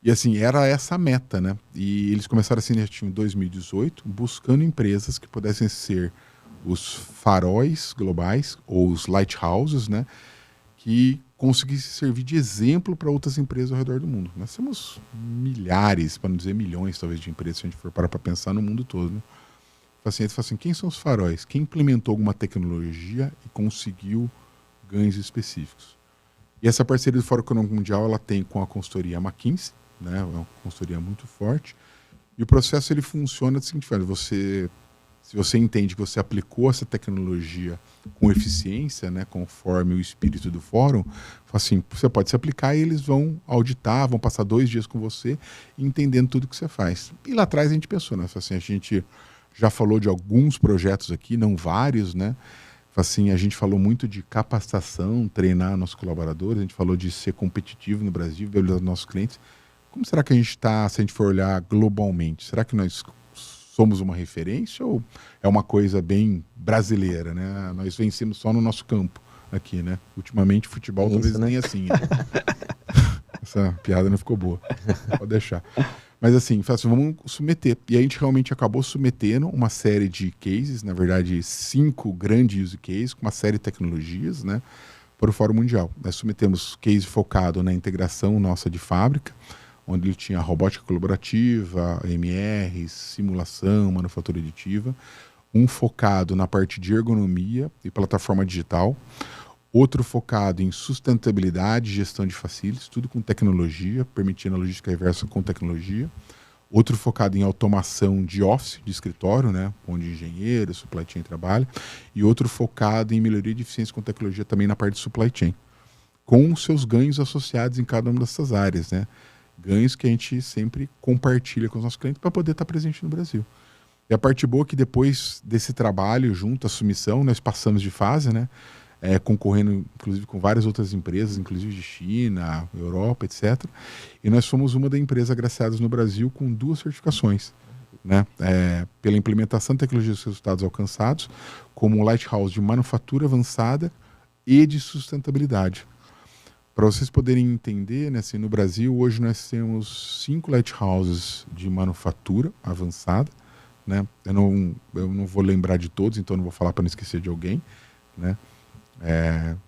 E assim, era essa a meta, né? E eles começaram essa iniciativa em 2018, buscando empresas que pudessem ser os faróis globais, ou os lighthouses, né, que conseguissem servir de exemplo para outras empresas ao redor do mundo. Nós temos milhares, para não dizer milhões, talvez, de empresas, se a gente for parar para pensar no mundo todo. Né? Ele fala assim, quem são os faróis? Quem implementou alguma tecnologia e conseguiu ganhos específicos? E essa parceria do Fórum Econômico Mundial, ela tem com a consultoria McKinsey, né, é uma consultoria muito forte, e o processo ele funciona da seguinte forma, se você entende que você aplicou essa tecnologia com eficiência, né, conforme o espírito do fórum, assim, você pode se aplicar e eles vão auditar, vão passar 2 dias com você, entendendo tudo que você faz. E lá atrás a gente pensou, né, assim, a gente já falou de alguns projetos aqui, não vários, né, assim, a gente falou muito de capacitação, treinar nossos colaboradores, a gente falou de ser competitivo no Brasil, viabilizar os nossos clientes. Como será que a gente está, se a gente for olhar globalmente? Será que nós somos uma referência ou é uma coisa bem brasileira, né? Nós vencemos só no nosso campo aqui, né? Ultimamente, futebol talvez nem assim. Essa piada não ficou boa. Pode deixar. Mas assim, vamos submeter. E a gente realmente acabou submetendo uma série de cases, na verdade 5 grandes use cases, com uma série de tecnologias, né, para o Fórum Mundial. Nós submetemos case focado na integração nossa de fábrica, onde ele tinha robótica colaborativa, MR, simulação, manufatura aditiva. Um focado na parte de ergonomia e plataforma digital. Outro focado em sustentabilidade e gestão de facilities, tudo com tecnologia, permitindo a logística reversa com tecnologia. Outro focado em automação de office, de escritório, né, onde engenheiro, supply chain trabalha. E outro focado em melhoria de eficiência com tecnologia também na parte de supply chain, com seus ganhos associados em cada uma dessas áreas, né? Ganhos que a gente sempre compartilha com os nossos clientes para poder estar presente no Brasil. E a parte boa é que depois desse trabalho, junto à submissão, nós passamos de fase, né? Concorrendo, inclusive, com várias outras empresas, inclusive de China, Europa, etc. E nós fomos uma das empresas agraciadas no Brasil com 2 certificações, né? Pela implementação de tecnologia dos resultados alcançados, como um Lighthouse de manufatura avançada e de sustentabilidade. Para vocês poderem entender, né, assim, no Brasil, hoje nós temos 5 Lighthouses de manufatura avançada, né? Eu não vou lembrar de todos, então não vou falar para não esquecer de alguém, né?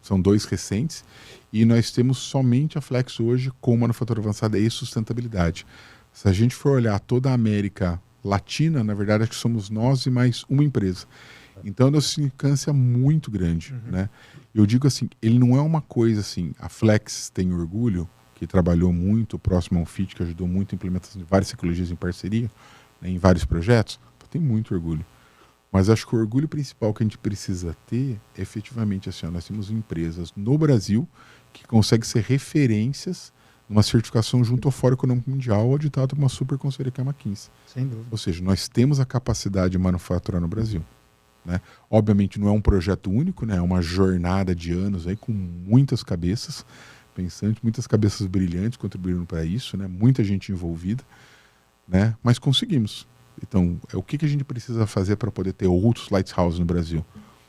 São 2 recentes, e nós temos somente a Flex hoje com manufatura avançada e sustentabilidade. Se a gente for olhar toda a América Latina, na verdade, acho que somos nós e mais uma empresa. Então é uma significância muito grande, né? Eu digo assim, ele não é uma coisa assim, a Flex tem orgulho, que trabalhou muito próximo ao FIT, que ajudou muito a implementação de várias tecnologias em parceria, né, em vários projetos, tem muito orgulho. Mas acho que o orgulho principal que a gente precisa ter é efetivamente assim, nós temos empresas no Brasil que conseguem ser referências numa certificação junto ao Fórum Econômico Mundial, auditado por uma super consultoria que é a McKinsey. Sem dúvida. Ou seja, nós temos a capacidade de manufaturar no Brasil, né? Obviamente não é um projeto único, né? É uma jornada de anos aí com muitas cabeças pensantes, muitas cabeças brilhantes contribuindo para isso, né? Muita gente envolvida, né? Mas conseguimos. Então, o que a gente precisa fazer para poder ter outros lighthouses no Brasil?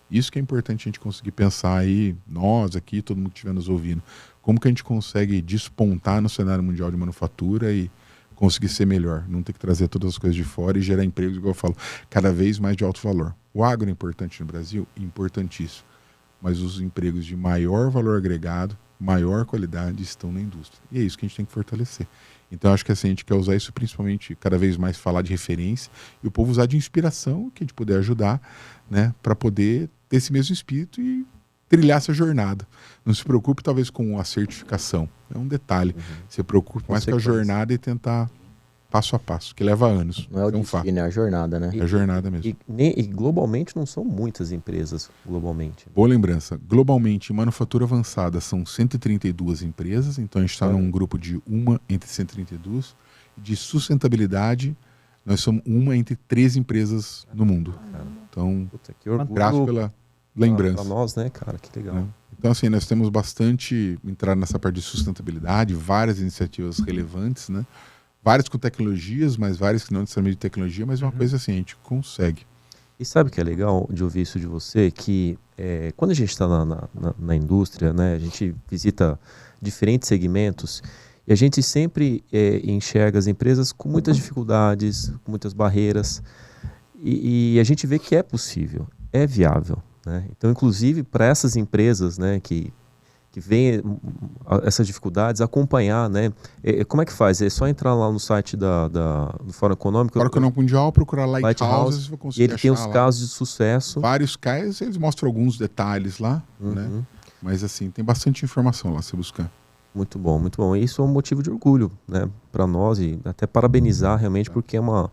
Isso que é importante a gente conseguir pensar aí, nós aqui, todo mundo que estiver nos ouvindo, como que a gente consegue despontar no cenário mundial de manufatura e conseguir ser melhor, não ter que trazer todas as coisas de fora e gerar empregos, igual eu falo, cada vez mais de alto valor. O agro é importante no Brasil? Importantíssimo. Mas os empregos de maior valor agregado, maior qualidade estão na indústria. E é isso que a gente tem que fortalecer. Então, acho que assim, a gente quer usar isso principalmente, cada vez mais falar de referência e o povo usar de inspiração, que a gente puder ajudar, né, para poder ter esse mesmo espírito e trilhar essa jornada. Não se preocupe, talvez, com a certificação. É um detalhe. Se preocupe mais com a jornada e tentar passo a passo, que leva anos. Não é o destino, é a jornada, né? É a jornada mesmo. E globalmente não são muitas empresas, globalmente. Boa lembrança. Globalmente, em manufatura avançada, são 132 empresas, então a gente está num grupo de uma entre 132. De sustentabilidade, nós somos uma entre 13 empresas no mundo. Então, Puta, que orgulho. graças pela lembrança. Para nós, né, cara? Que legal. Né? Então, assim, nós temos bastante entrado nessa parte de sustentabilidade, várias iniciativas relevantes, né? Várias com tecnologias, mas várias que não necessariamente de tecnologia, mas uma coisa assim, a gente consegue. E sabe o que é legal de ouvir isso de você? Que quando a gente está na indústria, né, a gente visita diferentes segmentos e a gente sempre enxerga as empresas com muitas dificuldades, com muitas barreiras, e a gente vê que é possível, é viável, né? Então, inclusive, para essas empresas, né, que vem essas dificuldades, acompanhar, né? Como é que faz? É só entrar lá no site do Fórum Econômico. Fórum Econômico Mundial, procurar Lighthouses, vai conseguir e ele tem os lá casos de sucesso. Vários casos, eles mostram alguns detalhes lá, né? Mas assim, tem bastante informação lá, se buscar. Muito bom, muito bom. E isso é um motivo de orgulho, né, para nós, e até parabenizar realmente, porque é uma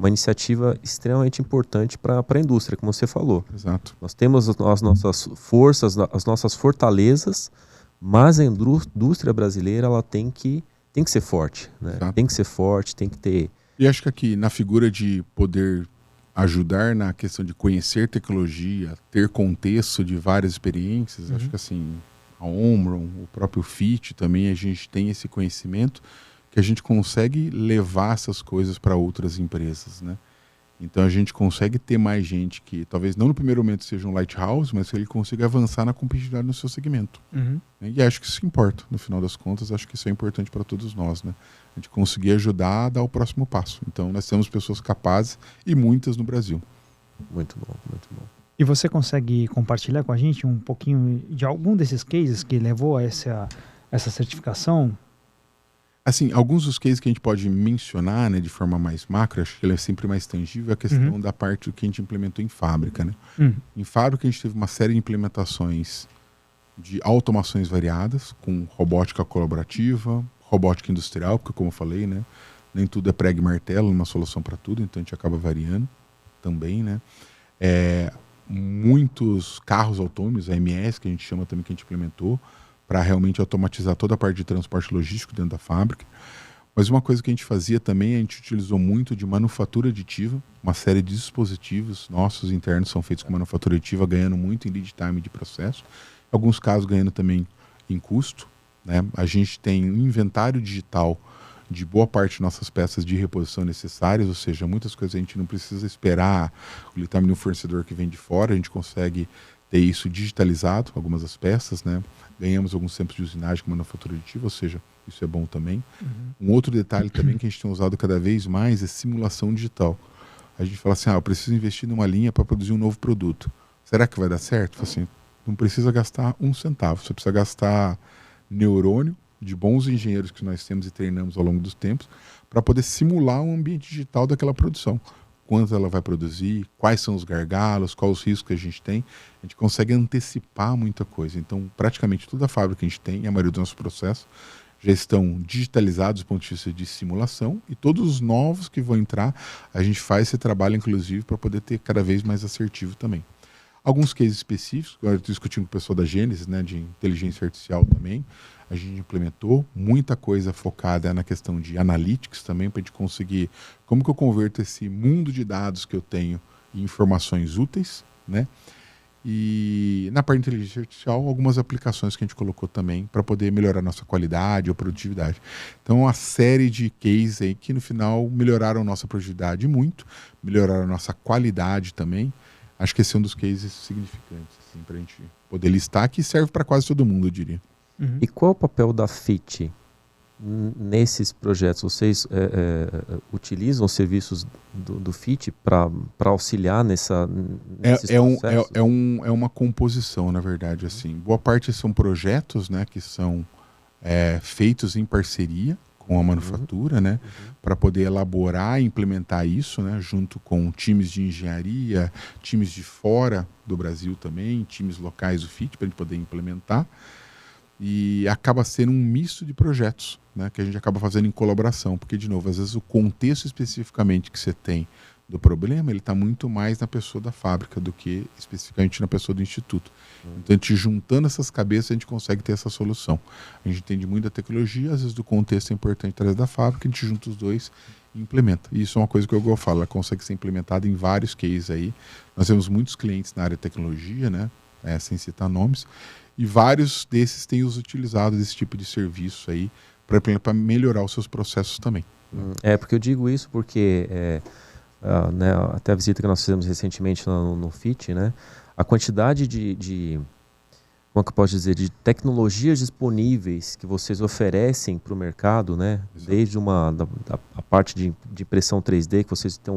iniciativa extremamente importante para a indústria, como você falou. Exato. Nós temos as nossas forças, as nossas fortalezas, mas a indústria brasileira ela tem que ser forte, né? Exato. Tem que ser forte, tem que ter... E acho que aqui, na figura de poder ajudar na questão de conhecer tecnologia, ter contexto de várias experiências, acho que assim, a Omron, o próprio FIT também, a gente tem esse conhecimento que a gente consegue levar essas coisas para outras empresas, né? Então a gente consegue ter mais gente que talvez não no primeiro momento seja um lighthouse, mas que ele consiga avançar na competitividade no seu segmento. Uhum. E acho que isso importa, no final das contas, acho que isso é importante para todos nós, né? A gente conseguir ajudar a dar o próximo passo. Então nós temos pessoas capazes e muitas no Brasil. Muito bom, muito bom. E você consegue compartilhar com a gente um pouquinho de algum desses cases que levou a essa certificação? Assim, alguns dos cases que a gente pode mencionar, né, de forma mais macro, acho que ele é sempre mais tangível, é a questão da parte do que a gente implementou em fábrica, né? Em fábrica a gente teve uma série de implementações de automações variadas, com robótica colaborativa, robótica industrial, porque como eu falei, né, nem tudo é prego e martelo, uma solução para tudo, então a gente acaba variando também, né? Muitos carros autônomos, AMS, que a gente chama também, que a gente implementou, para realmente automatizar toda a parte de transporte logístico dentro da fábrica. Mas uma coisa que a gente fazia também, a gente utilizou muito de manufatura aditiva, uma série de dispositivos nossos internos são feitos com manufatura aditiva, ganhando muito em lead time de processo, em alguns casos ganhando também em custo, né? A gente tem um inventário digital de boa parte de nossas peças de reposição necessárias, ou seja, muitas coisas a gente não precisa esperar o lead time no fornecedor que vem de fora, a gente consegue ter isso digitalizado, algumas das peças, né? Ganhamos alguns tempos de usinagem com manufatura aditiva, ou seja, isso é bom também. Um outro detalhe também que a gente tem usado cada vez mais é simulação digital. A gente fala assim, eu preciso investir numa linha para produzir um novo produto. Será que vai dar certo? Assim, não precisa gastar um centavo, você precisa gastar neurônio de bons engenheiros que nós temos e treinamos ao longo dos tempos para poder simular um ambiente digital daquela produção. Quanto ela vai produzir, quais são os gargalos, quais os riscos que a gente tem. A gente consegue antecipar muita coisa. Então, praticamente toda a fábrica que a gente tem, e a maioria dos nossos processos, já estão digitalizados do ponto de vista de simulação, e todos os novos que vão entrar, a gente faz esse trabalho, inclusive, para poder ter cada vez mais assertivo também. Alguns cases específicos, agora eu estou discutindo com o pessoal da Gênesis, né, de inteligência artificial também, a gente implementou muita coisa focada na questão de analytics também, para a gente conseguir como que eu converto esse mundo de dados que eu tenho em informações úteis, né? E na parte de inteligência artificial, algumas aplicações que a gente colocou também para poder melhorar a nossa qualidade ou produtividade. Então, uma série de cases aí que no final melhoraram a nossa produtividade muito, melhoraram a nossa qualidade também. Acho que esse é um dos cases significantes assim, para a gente poder listar, que serve para quase todo mundo, eu diria. E qual é o papel da FIT nesses projetos? Vocês utilizam os serviços do FIT para auxiliar nesses processos? É uma composição, na verdade. Assim. Boa parte são projetos, né, que são feitos em parceria com a manufatura, né, para poder elaborar e implementar isso, né, junto com times de engenharia, times de fora do Brasil também, times locais do FIT, para a gente poder implementar. E acaba sendo um misto de projetos, né, que a gente acaba fazendo em colaboração, porque, de novo, às vezes o contexto especificamente que você tem do problema, ele está muito mais na pessoa da fábrica do que especificamente na pessoa do instituto. Então, a gente juntando essas cabeças, a gente consegue ter essa solução. A gente entende muito da tecnologia, às vezes do contexto é importante atrás da fábrica, a gente junta os dois e implementa. E isso é uma coisa que eu falo, ela consegue ser implementada em vários cases aí. Nós temos muitos clientes na área de tecnologia, né, sem citar nomes, e vários desses têm os utilizado desse tipo de serviço aí para melhorar os seus processos também. Porque eu digo isso porque né, até a visita que nós fizemos recentemente no FIT, né, a quantidade como é que eu posso dizer, de tecnologias disponíveis que vocês oferecem para o mercado, né, desde a parte de impressão 3D, que vocês têm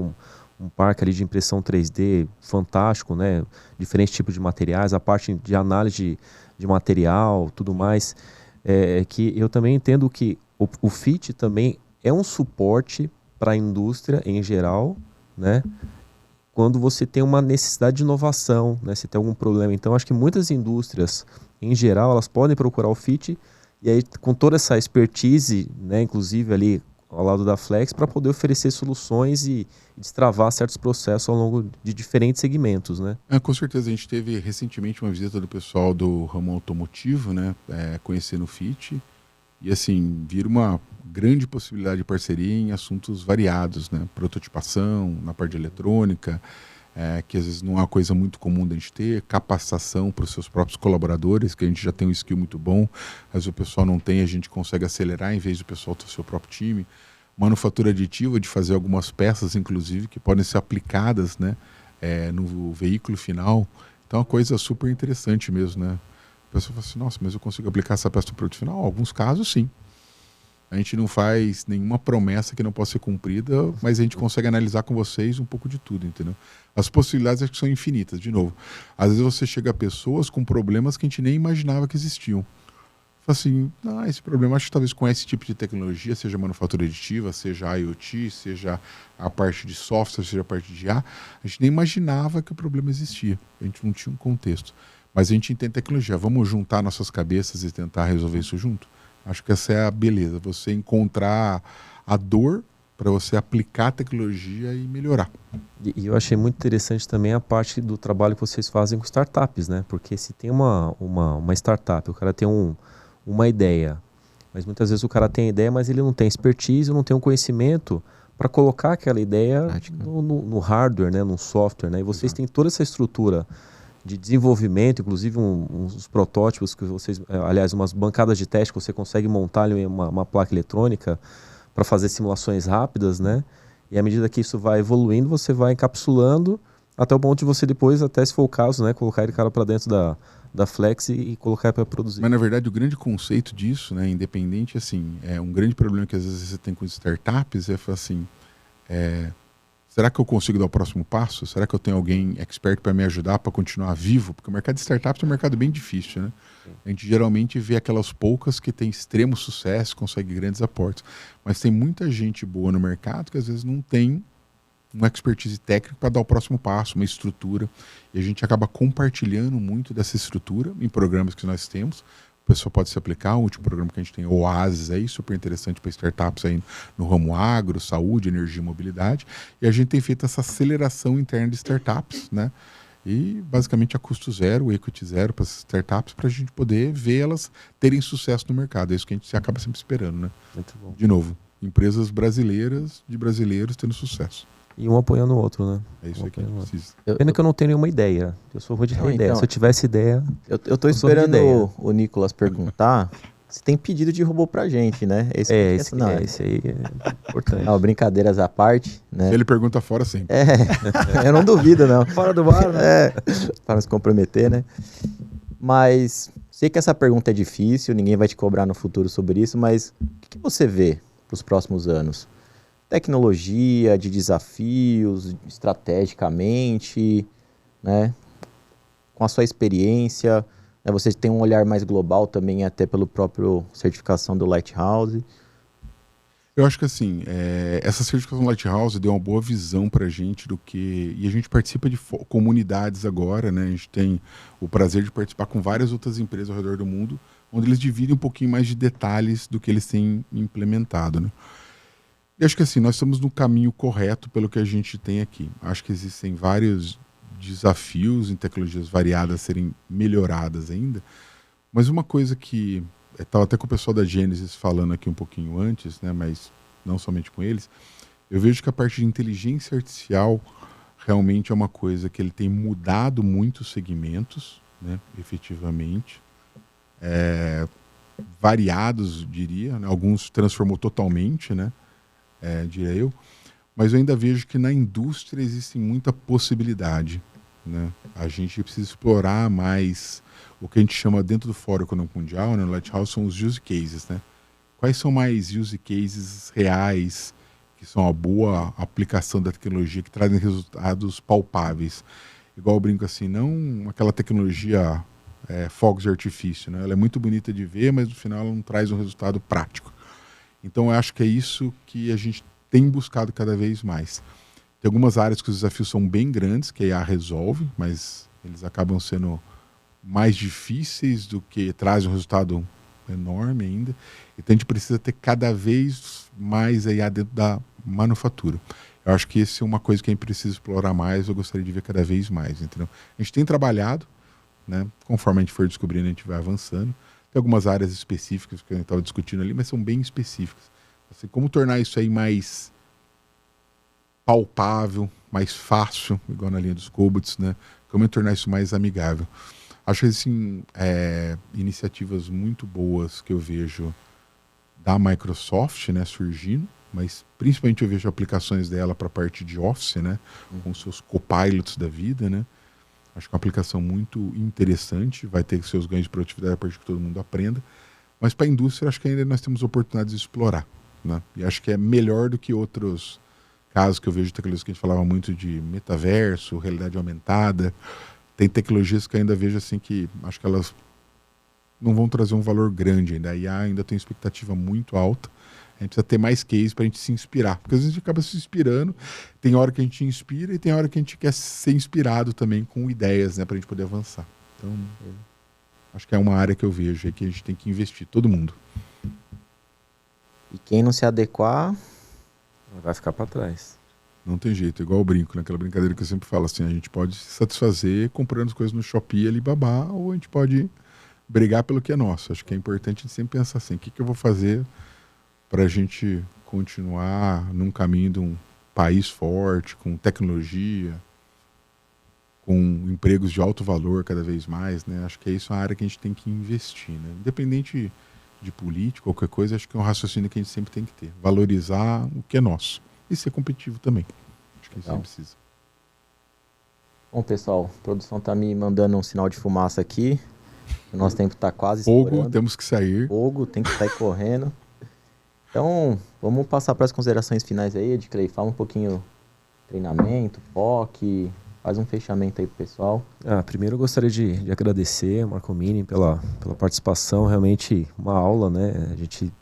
um parque ali de impressão 3D fantástico, né, diferentes tipos de materiais, a parte de análise de material, tudo mais, que eu também entendo que o FIT também é um suporte para a indústria em geral, né, quando você tem uma necessidade de inovação, né, se tem algum problema. Então, acho que muitas indústrias, em geral, elas podem procurar o FIT, e aí com toda essa expertise, né, inclusive ali ao lado da Flex, para poder oferecer soluções e destravar certos processos ao longo de diferentes segmentos, né? Com certeza, a gente teve recentemente uma visita do pessoal do ramo automotivo, né, conhecendo o FIT, e assim, vira uma grande possibilidade de parceria em assuntos variados, né, prototipação, na parte de eletrônica, que às vezes não é uma coisa muito comum da gente ter, capacitação para os seus próprios colaboradores, que a gente já tem um skill muito bom, às vezes o pessoal não tem, a gente consegue acelerar em vez do pessoal ter o seu próprio time, manufatura aditiva, de fazer algumas peças, inclusive, que podem ser aplicadas, né, no veículo final. Então é uma coisa super interessante mesmo, né? A pessoa fala assim, nossa, mas eu consigo aplicar essa peça no produto final? Em alguns casos, sim. A gente não faz nenhuma promessa que não possa ser cumprida, mas a gente consegue analisar com vocês um pouco de tudo, entendeu? As possibilidades acho que são infinitas, de novo. Às vezes você chega a pessoas com problemas que a gente nem imaginava que existiam. Fala assim, esse problema, acho que talvez com esse tipo de tecnologia, seja manufatura aditiva, seja IoT, seja a parte de software, seja a parte de IA, a gente nem imaginava que o problema existia. A gente não tinha um contexto. Mas a gente entende tecnologia. Vamos juntar nossas cabeças e tentar resolver isso junto? Acho que essa é a beleza. Você encontrar a dor para você aplicar a tecnologia e melhorar. E eu achei muito interessante também a parte do trabalho que vocês fazem com startups, né? Porque se tem uma startup, o cara tem uma ideia, mas muitas vezes o cara tem a ideia, mas ele não tem expertise, não tem um conhecimento para colocar aquela ideia no hardware, né? No software, né? E vocês têm toda essa estrutura de desenvolvimento, inclusive uns protótipos que vocês, aliás, umas bancadas de teste que você consegue montar ali uma placa eletrônica para fazer simulações rápidas, né? E à medida que isso vai evoluindo, você vai encapsulando até o ponto de você depois, até se for o caso, né, colocar ele cara para dentro da Flex e colocar para produzir. Mas na verdade o grande conceito disso, né, independente, assim, é um grande problema que às vezes você tem com startups, é assim, será que eu consigo dar o próximo passo? Será que eu tenho alguém expert para me ajudar para continuar vivo? Porque o mercado de startups é um mercado bem difícil, né? Sim. A gente geralmente vê aquelas poucas que têm extremo sucesso, conseguem grandes aportes. Mas tem muita gente boa no mercado que às vezes não tem uma expertise técnica para dar o próximo passo, uma estrutura. E a gente acaba compartilhando muito dessa estrutura em programas que nós temos. A pessoa pode se aplicar. O último programa que a gente tem, o Oasis, aí, super interessante para startups aí no ramo agro, saúde, energia e mobilidade. E a gente tem feito essa aceleração interna de startups, né? E basicamente a custo zero, equity zero para essas startups, para a gente poder ver elas terem sucesso no mercado. É isso que a gente acaba sempre esperando, né? Muito bom. De novo, empresas brasileiras, de brasileiros tendo sucesso. E um apoiando o outro, né? É isso aí que a gente precisa. Pena que eu não tenho nenhuma ideia. Eu sou ruim de ter ideia. Se eu tivesse ideia... Eu tô esperando o Nicolas perguntar se tem pedido de robô pra gente, né? Esse aí é importante. Não, brincadeiras à parte, né? Ele pergunta fora sempre. Eu não duvido, não. Fora do bar, né? Para não se comprometer, né? Mas sei que essa pergunta é difícil, ninguém vai te cobrar no futuro sobre isso, mas o que você vê pros próximos anos? Tecnologia, de desafios, estrategicamente, né? Com a sua experiência, né? Você tem um olhar mais global também, até pelo próprio certificação do Lighthouse. Eu acho que assim, essa certificação Lighthouse deu uma boa visão para a gente do que... E a gente participa de comunidades agora, né? A gente tem o prazer de participar com várias outras empresas ao redor do mundo, onde eles dividem um pouquinho mais de detalhes do que eles têm implementado, né? E acho que assim, nós estamos no caminho correto pelo que a gente tem aqui. Acho que existem vários desafios em tecnologias variadas a serem melhoradas ainda, mas uma coisa que estava até com o pessoal da Genesis falando aqui um pouquinho antes, né, mas não somente com eles, eu vejo que a parte de inteligência artificial realmente é uma coisa que ele tem mudado muitos segmentos, né, efetivamente, variados, diria, né, alguns transformou totalmente, né, diria eu, mas eu ainda vejo que na indústria existe muita possibilidade, né? A gente precisa explorar mais o que a gente chama dentro do Fórum Econômico Mundial, né, no Lighthouse, são os use cases, né? Quais são mais use cases reais, que são a boa aplicação da tecnologia, que trazem resultados palpáveis? Igual eu brinco assim, não aquela tecnologia fogos de artifício, né? Ela é muito bonita de ver, mas no final ela não traz um resultado prático. Então eu acho que é isso que a gente tem buscado cada vez mais. Tem algumas áreas que os desafios são bem grandes, que a IA resolve, mas eles acabam sendo mais difíceis do que trazem um resultado enorme ainda. Então a gente precisa ter cada vez mais a IA dentro da manufatura. Eu acho que essa é uma coisa que a gente precisa explorar mais, eu gostaria de ver cada vez mais. Entendeu? A gente tem trabalhado, né? Conforme a gente for descobrindo, a gente vai avançando. Tem algumas áreas específicas que a gente estava discutindo ali, mas são bem específicas. Assim, como tornar isso aí mais palpável, mais fácil, igual na linha dos cobots, né? Como tornar isso mais amigável. Acho que assim, iniciativas muito boas que eu vejo da Microsoft, né, surgindo, mas principalmente eu vejo aplicações dela para a parte de Office, né? Com seus copilots da vida, né? Acho que é uma aplicação muito interessante, vai ter seus ganhos de produtividade a partir que todo mundo aprenda, mas para a indústria acho que ainda nós temos oportunidades de explorar, né? E acho que é melhor do que outros casos que eu vejo de tecnologias que a gente falava muito de metaverso, realidade aumentada. Tem tecnologias que eu ainda vejo assim que acho que elas não vão trazer um valor grande ainda. A IA ainda tem expectativa muito alta. A gente precisa ter mais case para a gente se inspirar. Porque às vezes a gente acaba se inspirando. Tem hora que a gente inspira e tem hora que a gente quer ser inspirado também com ideias, né, para a gente poder avançar. Então, acho que é uma área que eu vejo aí que a gente tem que investir, todo mundo. E quem não se adequar vai ficar para trás. Não tem jeito, igual eu brinco, naquela brincadeira que eu sempre falo assim, a gente pode se satisfazer comprando as coisas no Shopee, Alibaba, ou a gente pode brigar pelo que é nosso. Acho que é importante a gente sempre pensar assim, o que eu vou fazer para a gente continuar num caminho de um país forte, com tecnologia, com empregos de alto valor cada vez mais, né? Acho que é isso a área que a gente tem que investir, né? Independente de política, qualquer coisa, acho que é um raciocínio que a gente sempre tem que ter. Valorizar o que é nosso e ser competitivo também. Acho que a gente sempre precisa. Bom, pessoal, a produção tá me mandando um sinal de fumaça aqui. O nosso tempo tá quase estourando. Fogo, temos que sair. Fogo, tem que sair correndo. Então, vamos passar para as considerações finais aí, Edclay. Fala um pouquinho treinamento, POC, faz um fechamento aí pro pessoal. Primeiro eu gostaria de agradecer ao Marco Mini pela participação, realmente uma aula, né? A gente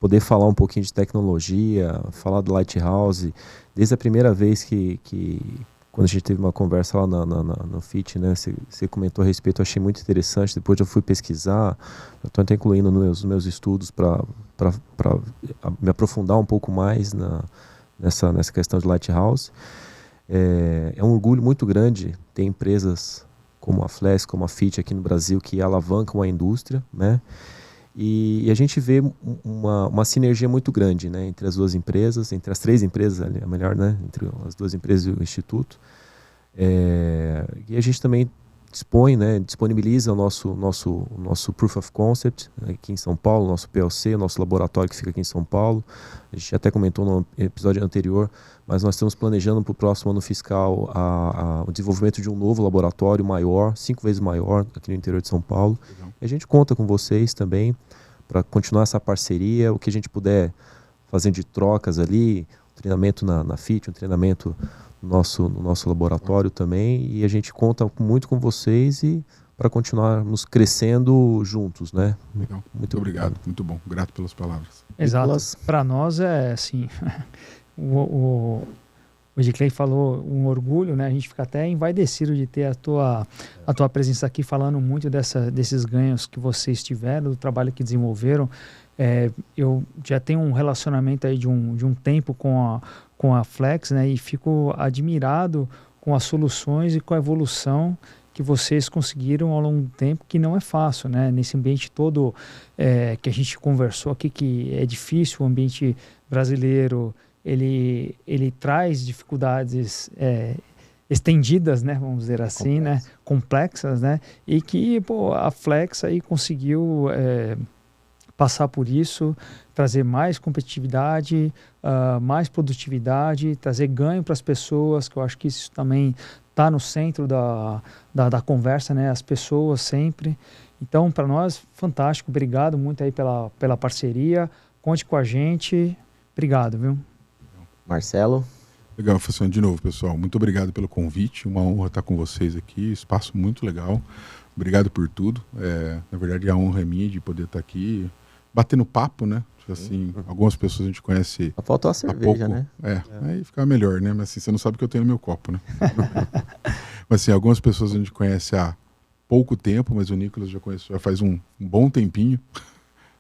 poder falar um pouquinho de tecnologia, falar do Lighthouse, desde a primeira vez que quando a gente teve uma conversa lá no FIT, né, você comentou a respeito, eu achei muito interessante, depois eu fui pesquisar, estou até incluindo nos meus estudos para me aprofundar um pouco mais nessa questão de Lighthouse. É um orgulho muito grande ter empresas como a Flex, como a FIT aqui no Brasil, que alavancam a indústria, né? E a gente vê uma sinergia muito grande, né, entre as duas empresas, entre as três empresas, é melhor, né, entre as duas empresas e o Instituto. E a gente também disponibiliza o nosso Proof of Concept aqui em São Paulo, nosso PLC, o nosso laboratório que fica aqui em São Paulo. A gente até comentou no episódio anterior, mas nós estamos planejando para o próximo ano fiscal o desenvolvimento de um novo laboratório maior, 5 vezes maior, aqui no interior de São Paulo. Legal. E a gente conta com vocês também para continuar essa parceria, o que a gente puder fazer de trocas ali, um treinamento na FIT, um treinamento no nosso laboratório também, e a gente conta muito com vocês e para continuarmos crescendo juntos, né? Legal. Muito obrigado. Muito bom. Grato pelas palavras. Exato. Para nós é assim, o Edclay falou um orgulho, né? A gente fica até envaidecido de ter a tua presença aqui falando muito desses ganhos que vocês tiveram, do trabalho que desenvolveram. Eu já tenho um relacionamento aí de um tempo com a Flex, né? E fico admirado com as soluções e com a evolução que vocês conseguiram ao longo do tempo, que não é fácil, né? Nesse ambiente todo que a gente conversou aqui, que é difícil, o ambiente brasileiro, ele traz dificuldades estendidas, né? Vamos dizer assim, né? Complexas, né? E que a Flex aí conseguiu passar por isso, trazer mais competitividade, mais produtividade, trazer ganho para as pessoas, que eu acho que isso também está no centro da conversa, né? As pessoas sempre. Então, para nós, fantástico. Obrigado muito aí pela parceria. Conte com a gente. Obrigado, viu? Marcelo. Legal, Facione, de novo, pessoal. Muito obrigado pelo convite. Uma honra estar com vocês aqui. Espaço muito legal. Obrigado por tudo. Na verdade, a honra é minha de poder estar aqui batendo papo, né? Assim, algumas pessoas a gente conhece. Só faltou a cerveja, pouco, né? Aí fica melhor, né? Mas assim, você não sabe o que eu tenho no meu copo, né? Mas assim, algumas pessoas a gente conhece há pouco tempo, mas o Nicolas já conhece já faz um bom tempinho,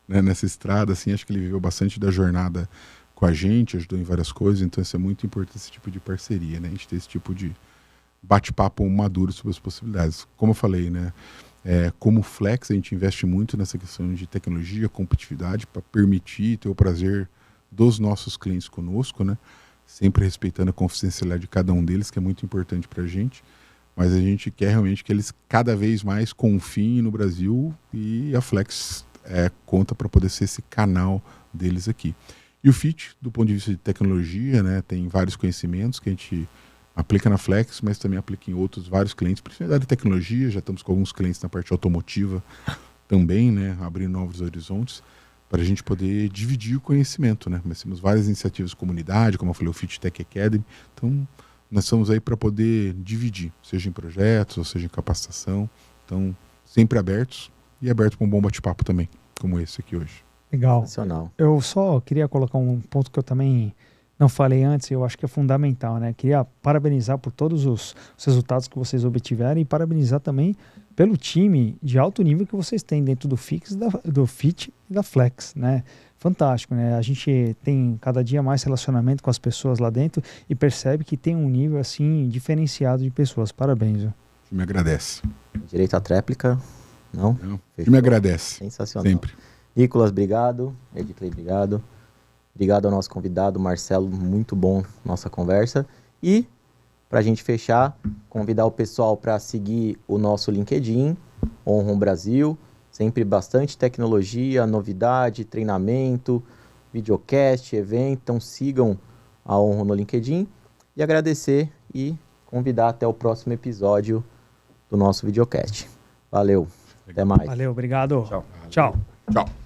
né? Nessa estrada, assim, acho que ele viveu bastante da jornada com a gente, ajudou em várias coisas, então isso é muito importante, esse tipo de parceria, né? A gente ter esse tipo de bate-papo maduro sobre as possibilidades. Como eu falei, né? Como Flex, a gente investe muito nessa questão de tecnologia, competitividade, para permitir ter o prazer dos nossos clientes conosco, né? Sempre respeitando a confidencialidade de cada um deles, que é muito importante para a gente. Mas a gente quer realmente que eles cada vez mais confiem no Brasil, e a Flex conta para poder ser esse canal deles aqui. E o Fit, do ponto de vista de tecnologia, né, tem vários conhecimentos que a gente aplica na Flex, mas também aplica em outros vários clientes, principalmente da área de tecnologia. Já estamos com alguns clientes na parte automotiva também, né, abrindo novos horizontes, para a gente poder dividir o conhecimento, né? Nós temos várias iniciativas de comunidade, como eu falei, o Fit Tech Academy. Então, nós estamos aí para poder dividir, seja em projetos, ou seja em capacitação. Então, sempre abertos e aberto para um bom bate-papo também, como esse aqui hoje. Legal. Sensacional. Eu só queria colocar um ponto que eu também não falei antes, eu acho que é fundamental, né? Queria parabenizar por todos os resultados que vocês obtiveram e parabenizar também pelo time de alto nível que vocês têm dentro do Fit e da Flex, né? Fantástico, né? A gente tem cada dia mais relacionamento com as pessoas lá dentro e percebe que tem um nível assim diferenciado de pessoas. Parabéns, viu? O time agradece. Direito à tréplica? Não? Não, o time agradece. Sensacional. Sempre. Nicolas, obrigado. Edclay, obrigado. Obrigado ao nosso convidado, Marcelo, muito bom nossa conversa. E, para a gente fechar, convidar o pessoal para seguir o nosso LinkedIn, Onrum Brasil, sempre bastante tecnologia, novidade, treinamento, videocast, evento. Então sigam a Onrum no LinkedIn e agradecer e convidar até o próximo episódio do nosso videocast. Valeu, até mais. Valeu, obrigado. Tchau. Tchau. Tchau.